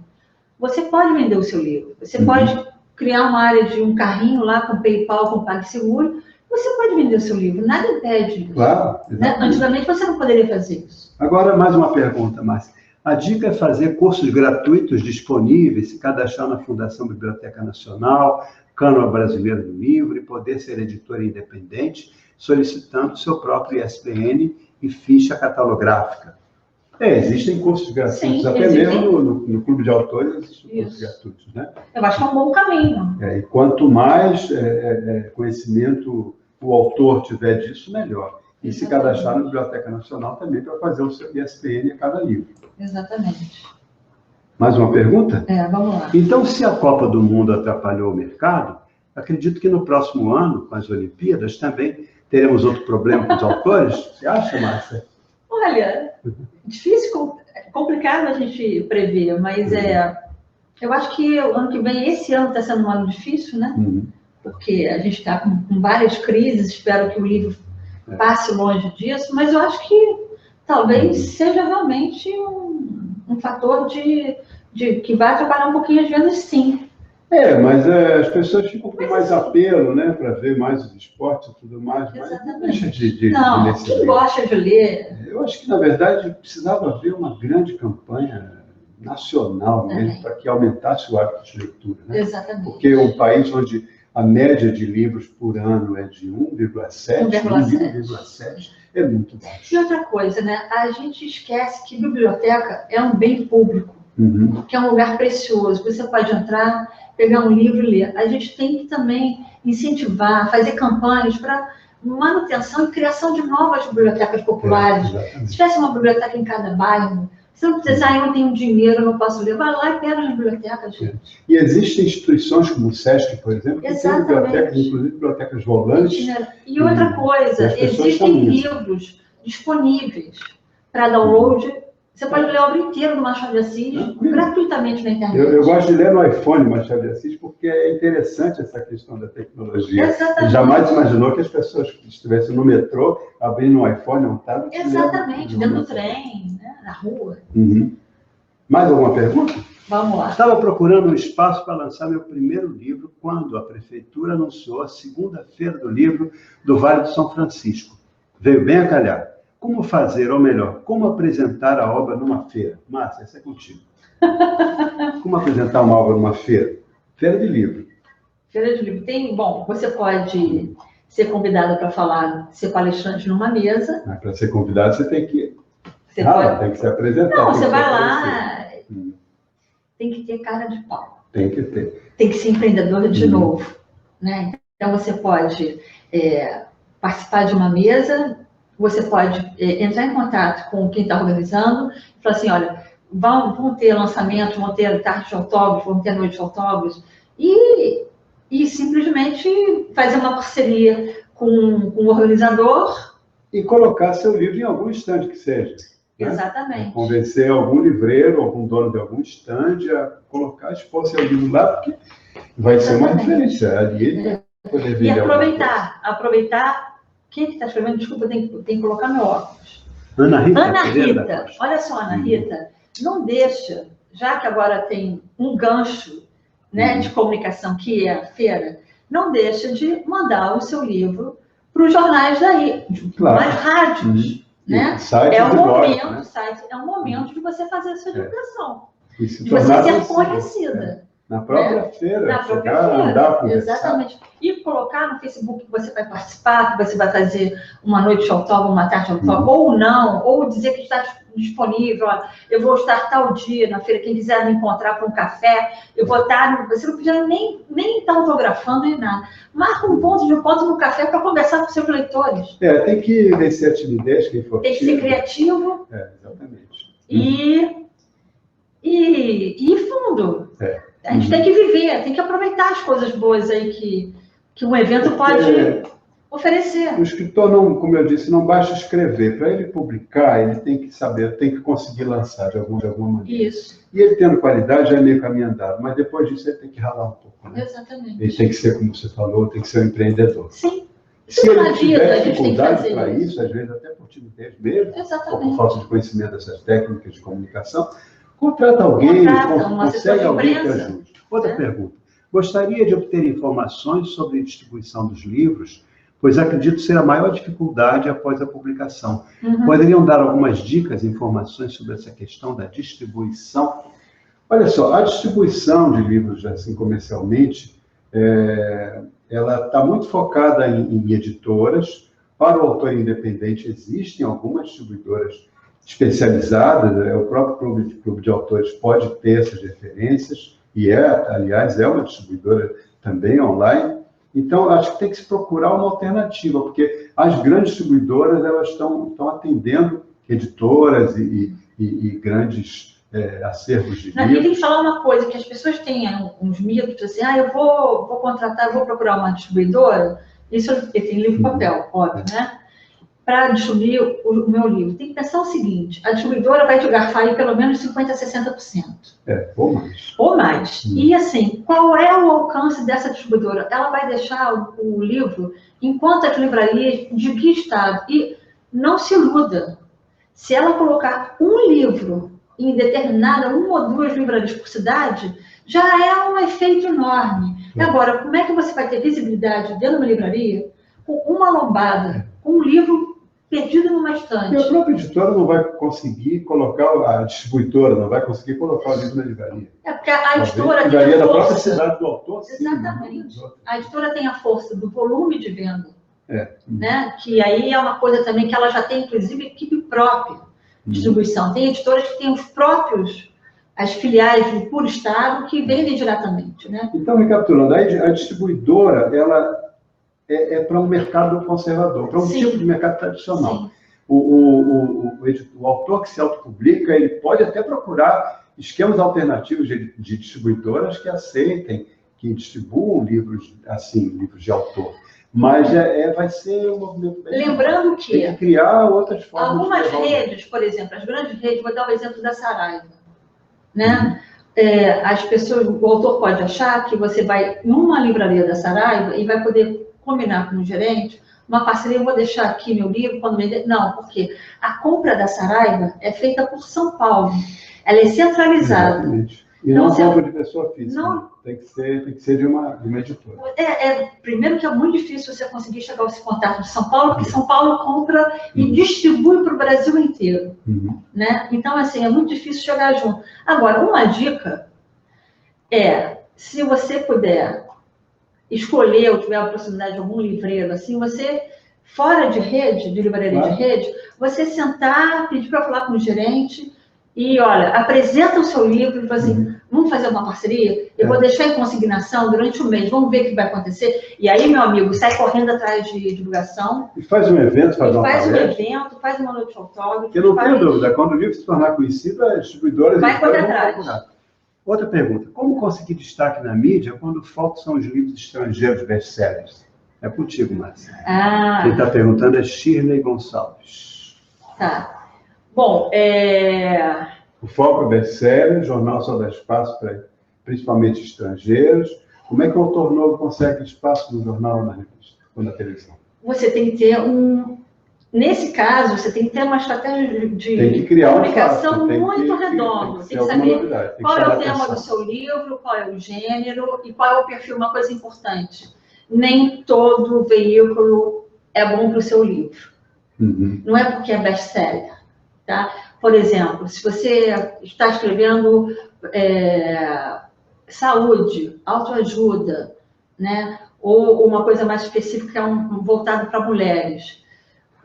você pode vender o seu livro. Você pode criar uma área de um carrinho lá com PayPal, com PagSeguro. Você pode vender o seu livro, nada impede isso. Claro, né? Antigamente você não poderia fazer isso. Agora, mais uma pergunta, Márcia. A dica é fazer cursos gratuitos disponíveis, se cadastrar na Fundação Biblioteca Nacional, Câmara Brasileira do Livro e poder ser editora independente, solicitando seu próprio ISBN e ficha catalográfica. Existem cursos gratuitos, sim, até mesmo no Clube de Autores existem cursos gratuitos. Né? Eu acho que é um bom caminho. E quanto mais conhecimento o autor tiver disso, melhor. E se cadastrar na Biblioteca Nacional também para fazer o seu ISBN a cada livro. Exatamente. Mais uma pergunta? Vamos lá. Então, se a Copa do Mundo atrapalhou o mercado, acredito que no próximo ano, com as Olimpíadas, também teremos outro problema com os autores? Você acha, Márcia? Olha, difícil, complicado a gente prever, mas eu acho que o ano que vem, esse ano está sendo um ano difícil, né? Porque a gente está com várias crises, espero que o livro passe longe disso, mas eu acho que talvez seja realmente um fator que vai atrapalhar um pouquinho as vendas, sim. Mas as pessoas ficam com mais apelo, né, para ver mais os esportes e tudo mais, mas não deixa de ler. Quem gosta de ler... Eu acho que, na verdade, precisava haver uma grande campanha nacional mesmo, para que aumentasse o hábito de leitura. Né? Exatamente. Porque um país onde a média de livros por ano é de 1,7 é muito baixo. E outra coisa, né? A gente esquece que biblioteca é um bem público, que é um lugar precioso. Você pode entrar, pegar um livro e ler. A gente tem que também incentivar, fazer campanhas para manutenção e criação de novas bibliotecas populares. Se tivesse uma biblioteca em cada bairro, você não precisa, eu não tenho dinheiro, eu não posso ler. Vai lá e pega na biblioteca, gente. E existem instituições como o SESC, por exemplo, que tem bibliotecas, inclusive bibliotecas volantes. E outra coisa, existem livros disponíveis para download. Você pode ler a obra inteira do Machado de Assis gratuitamente na internet. Eu gosto de ler no iPhone Machado de Assis porque é interessante essa questão da tecnologia. Exatamente. Jamais imaginou que as pessoas que estivessem no metrô, abrindo um iPhone, um tablet... Exatamente, dentro do trem, né? Na rua. Mais alguma pergunta? Vamos lá. Estava procurando um espaço para lançar meu primeiro livro quando a prefeitura anunciou a segunda-feira do livro do Vale do São Francisco. Veio bem a calhar. Como fazer, ou melhor, como apresentar a obra numa feira? Márcia, essa é contigo. Como apresentar uma obra numa feira? Feira de livro. Feira de livro. Você pode ser convidada para falar, ser palestrante numa mesa. Para ser convidado, você tem que... tem que se apresentar. Não, você vai lá... Tem que ter cara de pau. Tem que ter. Tem que ser empreendedor de novo. Né? Então, você pode participar de uma mesa... Você pode entrar em contato com quem está organizando e falar assim, olha, vão ter lançamentos, vão ter tarde de autógrafos, vão ter noite de autógrafos, e simplesmente fazer uma parceria com o organizador. E colocar seu livro em algum estande que seja. Né? Exatamente. Convencer algum livreiro, algum dono de algum estande a colocar, expor seu livro lá, porque vai ser uma referência. Ali ele vai poder ver. E aproveitar. Quem que está escrevendo? Desculpa, tem que colocar meu óculos. Ana Rita. Olha só, Ana Rita, não deixa, já que agora tem um gancho, né, de comunicação, que é a feira, não deixa de mandar o seu livro para os jornais daí, Claro. mais rádios. Né? Sites é um momento, blog, né? Site, é um momento de você fazer a sua divulgação, de você ser conhecida. Na própria feira, na própria feira, andar, conversar. Exatamente. E colocar no Facebook que você vai participar, que você vai fazer uma noite de autógrafo, uma tarde de autógrafo, ou não, ou dizer que está disponível, ó, eu vou estar tal dia na feira, quem quiser me encontrar para um café, eu vou estar, você não precisa nem estar autografando nem nada. Marca um ponto de encontro no café para conversar com seus leitores. Tem que vencer a timidez, quem for tem que ser criativo. Exatamente. E fundo. A gente tem que viver, tem que aproveitar as coisas boas aí que um evento pode oferecer. O escritor, não, como eu disse, não basta escrever. Para ele publicar, ele tem que saber, tem que conseguir lançar de alguma maneira. Isso. E ele tendo qualidade, já é meio caminho andado. Mas depois disso, ele tem que ralar um pouco. Né? Exatamente. Ele tem que ser, como você falou, tem que ser um empreendedor. Sim. Se ele tiver dificuldade para isso, às vezes até por timidez mesmo, ou por falta de conhecimento dessas técnicas de comunicação, contrata alguém, consegue alguém que ajude. Outra pergunta. Gostaria de obter informações sobre a distribuição dos livros, pois acredito ser a maior dificuldade após a publicação. Poderiam dar algumas dicas, informações sobre essa questão da distribuição? Olha só, a distribuição de livros, assim, comercialmente, ela está muito focada em editoras. Para o autor independente, existem algumas distribuidoras especializadas, o próprio clube de autores pode ter essas referências, e aliás, é uma distribuidora também online. Então, acho que tem que se procurar uma alternativa, porque as grandes distribuidoras elas estão atendendo editoras e grandes acervos de livros. E tem que falar uma coisa, que as pessoas têm uns mitos, assim, eu vou contratar, vou procurar uma distribuidora, isso tem livro papel, óbvio, né? Para distribuir o meu livro. Tem que pensar o seguinte, a distribuidora vai te garfar aí pelo menos 50% a 60%. Ou mais. Ou mais. E assim, qual é o alcance dessa distribuidora? Ela vai deixar o livro em quantas livrarias, de que estado? E não se iluda. Se ela colocar um livro em determinada, uma ou duas livrarias por cidade, já é um efeito enorme. Agora, como é que você vai ter visibilidade dentro de uma livraria com uma lombada, com um livro perdido numa estante? E a própria editora não vai conseguir colocar, a distribuidora não vai conseguir colocar o livro na livraria. Porque a editora tem a força. Da própria força. cidade do autor, Exatamente. Sim, a editora tem a força do volume de venda. Né? Que aí é uma coisa também que ela já tem, inclusive, equipe própria de distribuição. Tem editoras que têm os próprios, as filiais por estado, que vendem diretamente. Né? Então, recapitulando, a distribuidora, ela é para um mercado conservador, para um tipo de mercado tradicional. O autor que se autopublica, ele pode até procurar esquemas alternativos de distribuidoras que aceitem, que distribuam livros, assim, livros de autor. Mas vai ser um movimento bem... Lembrando que tem que criar outras formas. Algumas redes, por exemplo, as grandes redes, vou dar o exemplo da Saraiva, né? As pessoas, o autor pode achar que você vai numa livraria da Saraiva e vai poder combinar com o gerente uma parceria, eu vou deixar aqui meu livro quando vender. Não, porque a compra da Saraiva é feita por São Paulo. Ela é centralizada. Exatamente. E não compra de pessoa física. Não. Tem que ser de uma editora. Primeiro que é muito difícil você conseguir chegar a esse contato de São Paulo, porque São Paulo compra e distribui para o Brasil inteiro. Né? Então, assim, é muito difícil chegar junto. Agora, uma dica se você puder escolher ou tiver a proximidade de algum livreiro, assim, você, fora de rede, de livraria de rede, você sentar, pedir para falar com o gerente e, olha, apresenta o seu livro e fala assim, vamos fazer uma parceria? Eu vou deixar em consignação durante um mês, vamos ver o que vai acontecer. E aí, meu amigo, sai correndo atrás de divulgação. E faz um evento, faz uma palestra. Faz uma noite de autógrafo. Porque não tenho dúvida, quando o livro se tornar conhecido, as distribuidoras vai correr atrás. Procurar. Outra pergunta, como conseguir destaque na mídia quando o foco são os livros estrangeiros best-sellers? É contigo, Márcia. Quem está perguntando é Shirley Gonçalves. Tá. Bom, O foco é best-seller, o jornal só dá espaço para principalmente estrangeiros. Como é que o autor novo consegue espaço no jornal ou na revista ou na televisão? Você tem que ter Nesse caso, você tem que ter uma estratégia de comunicação muito redonda. Tem que saber qual é o tema do seu livro, qual é o gênero e qual é o perfil. Uma coisa importante, nem todo veículo é bom para o seu livro. Não é porque é best-seller. Tá? Por exemplo, se você está escrevendo saúde, autoajuda, né? Ou uma coisa mais específica, voltado para mulheres,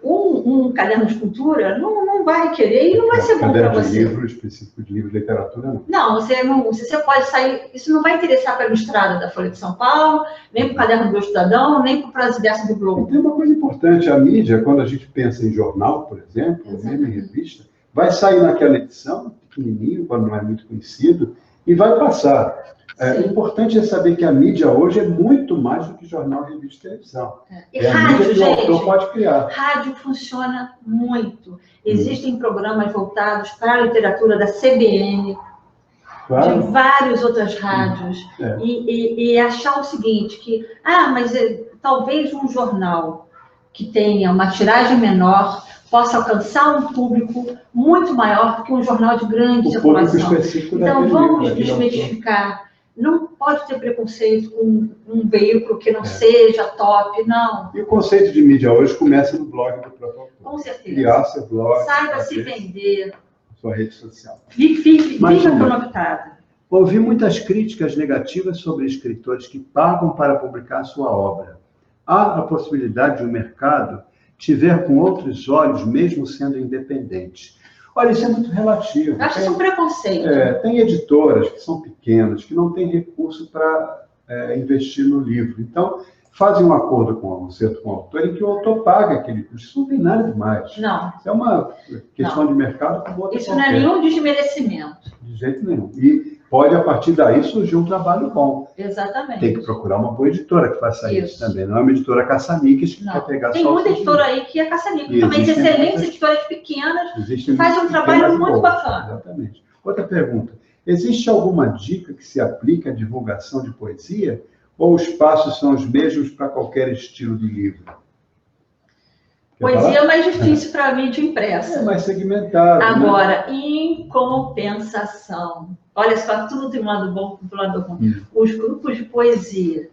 um caderno de cultura não vai querer e não vai ser bom para você. Caderno de livro específico de livro de literatura, não. Não, você pode sair, isso não vai interessar para a ilustrada da Folha de São Paulo, nem para o caderno do Estadão, nem para o Prazo Verso do Globo. E tem uma coisa importante, a mídia, quando a gente pensa em jornal, por exemplo, ou mesmo em revista, vai sair naquela edição, pequenininho, quando não é muito conhecido, e vai passar. O importante é saber que a mídia hoje é muito mais do que jornal, revista e televisão. E rádio, gente, o autor pode criar. Rádio funciona muito. Existem programas voltados para a literatura da CBN, claro, de várias outras rádios. E achar o seguinte, que, mas talvez um jornal que tenha uma tiragem menor possa alcançar um público muito maior do que um jornal de grande circulação. Então, vamos desmistificar. Não pode ter preconceito com um veículo que não seja top, não. E o conceito de mídia hoje começa no blog do próprio autor. Com certeza. Criar seu blog. Saiba se vender. Sua rede social. Fique conectado. Ouvi muitas críticas negativas sobre escritores que pagam para publicar sua obra. Há a possibilidade de um mercado te ver com outros olhos, mesmo sendo independente. Olha, isso é muito relativo. Acho isso um preconceito. Tem editoras que são pequenas, que não têm recurso para investir no livro. Então, fazem um acordo com o autor em que o autor paga aquele custo. Isso não tem nada demais. Não. É uma questão de mercado como outra Isso qualquer. Não é nenhum desmerecimento. De jeito nenhum. E pode, a partir daí, surgir um trabalho bom. Exatamente. Tem que procurar uma boa editora que faça isso também. Não é uma editora caça-níqueis que quer pegar só. Tem muita editora aí que é caça-níqueis. Também excelentes editoras pequenas que fazem um trabalho muito bacana. Exatamente. Outra pergunta. Existe alguma dica que se aplica à divulgação de poesia? Ou os passos são os mesmos para qualquer estilo de livro? Poesia é mais difícil para a mídia impressa. É mais segmentado. Agora, em compensação, olha só, tudo tem um lado bom e um lado ruim. Os grupos de poesia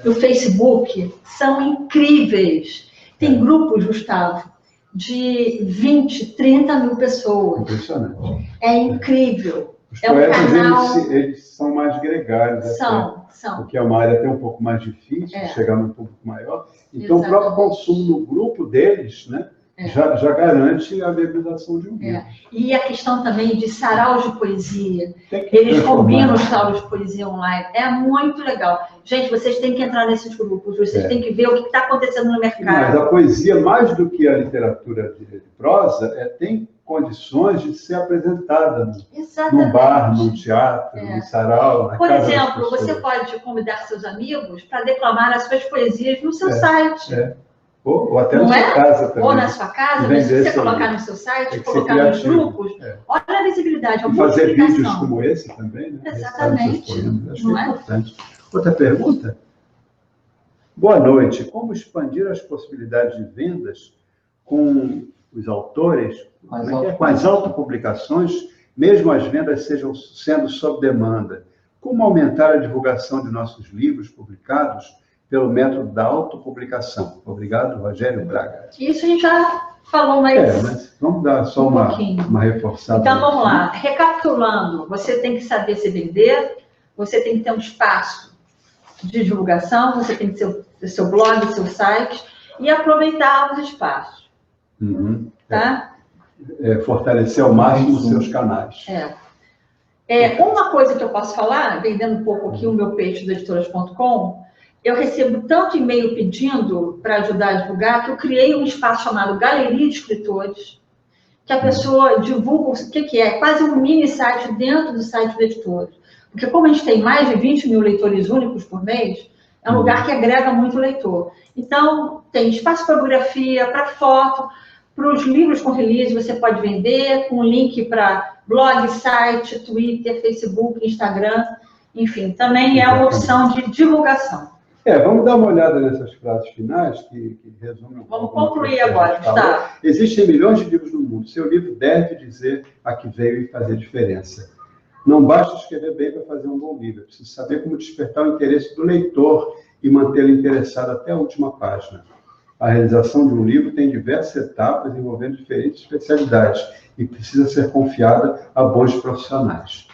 do Facebook são incríveis. Tem grupos, Gustavo, de 20, 30 mil pessoas. Impressionante. É incrível. Os poetas, eles são mais gregários. São. Porque é uma área até um pouco mais difícil, de chegar num público maior. Então, o próprio consumo no grupo deles, né, já garante a viabilização de um livro. E a questão também de saraus de poesia. Eles combinam os saraus de poesia online. É muito legal. Gente, vocês têm que entrar nesses grupos, vocês têm que ver o que está acontecendo no mercado. Mas a poesia, mais do que a literatura de prosa, tem condições de ser apresentada num bar, num teatro, num sarau, na Por casa exemplo, você pode convidar seus amigos para declamar as suas poesias no seu site. Ou até na sua casa também. Ou na sua casa, mas se você colocar no seu site, colocar nos grupos, olha a visibilidade, a multiplicação. E fazer vídeos como esse também, né? Exatamente. Acho que é importante. Outra pergunta? Boa noite. Como expandir as possibilidades de vendas com os autores, com as autopublicações, mesmo as vendas sendo sob demanda? Como aumentar a divulgação de nossos livros publicados pelo método da autopublicação? Obrigado, Rogério Braga. Isso a gente já falou, mas vamos dar só uma reforçada. Então, vamos lá. Recapitulando, você tem que saber se vender, você tem que ter um espaço de divulgação, você tem que ter seu blog, seu site, e aproveitar os espaços. Tá? Fortalecer ao máximo os seus canais. Uma coisa que eu posso falar, vendendo um pouco aqui o meu peixe do editoras.com, eu recebo tanto e-mail pedindo para ajudar a divulgar, que eu criei um espaço chamado Galeria de Escritores, que a pessoa divulga o que é, quase um mini site dentro do site do editor. Porque como a gente tem mais de 20 mil leitores únicos por mês, é um lugar que agrega muito leitor. Então, tem espaço para biografia, para foto, para os livros com release você pode vender, com link para blog, site, Twitter, Facebook, Instagram, enfim, também é uma opção de divulgação. Vamos dar uma olhada nessas frases finais que resumem. Vamos concluir agora, Gustavo. Existem milhões de livros no mundo. Seu livro deve dizer a que veio e fazer diferença. Não basta escrever bem para fazer um bom livro. É preciso saber como despertar o interesse do leitor e mantê-lo interessado até a última página. A realização de um livro tem diversas etapas envolvendo diferentes especialidades e precisa ser confiada a bons profissionais.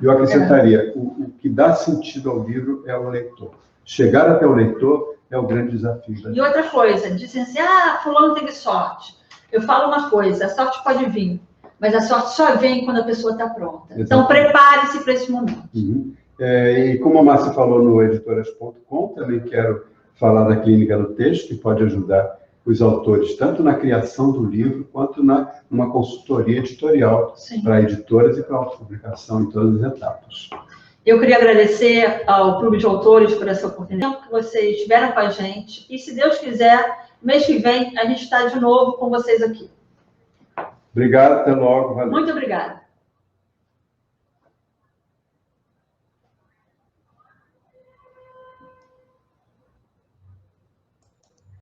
Eu acrescentaria, o que dá sentido ao livro é o leitor. Chegar até o leitor é o grande desafio. E outra coisa, dizem assim, fulano teve sorte. Eu falo uma coisa, a sorte pode vir, mas a sorte só vem quando a pessoa está pronta. Exatamente. Então, prepare-se para esse momento. E como a Márcia falou no editoras.com, também quero falar da Clínica do Texto, que pode ajudar os autores, tanto na criação do livro, quanto numa consultoria editorial para editoras e para autopublicação em todas as etapas. Eu queria agradecer ao Clube de Autores por essa oportunidade que vocês tiveram com a gente. E, se Deus quiser, mês que vem, a gente está de novo com vocês aqui. Obrigado, até logo. Valeu. Muito obrigada.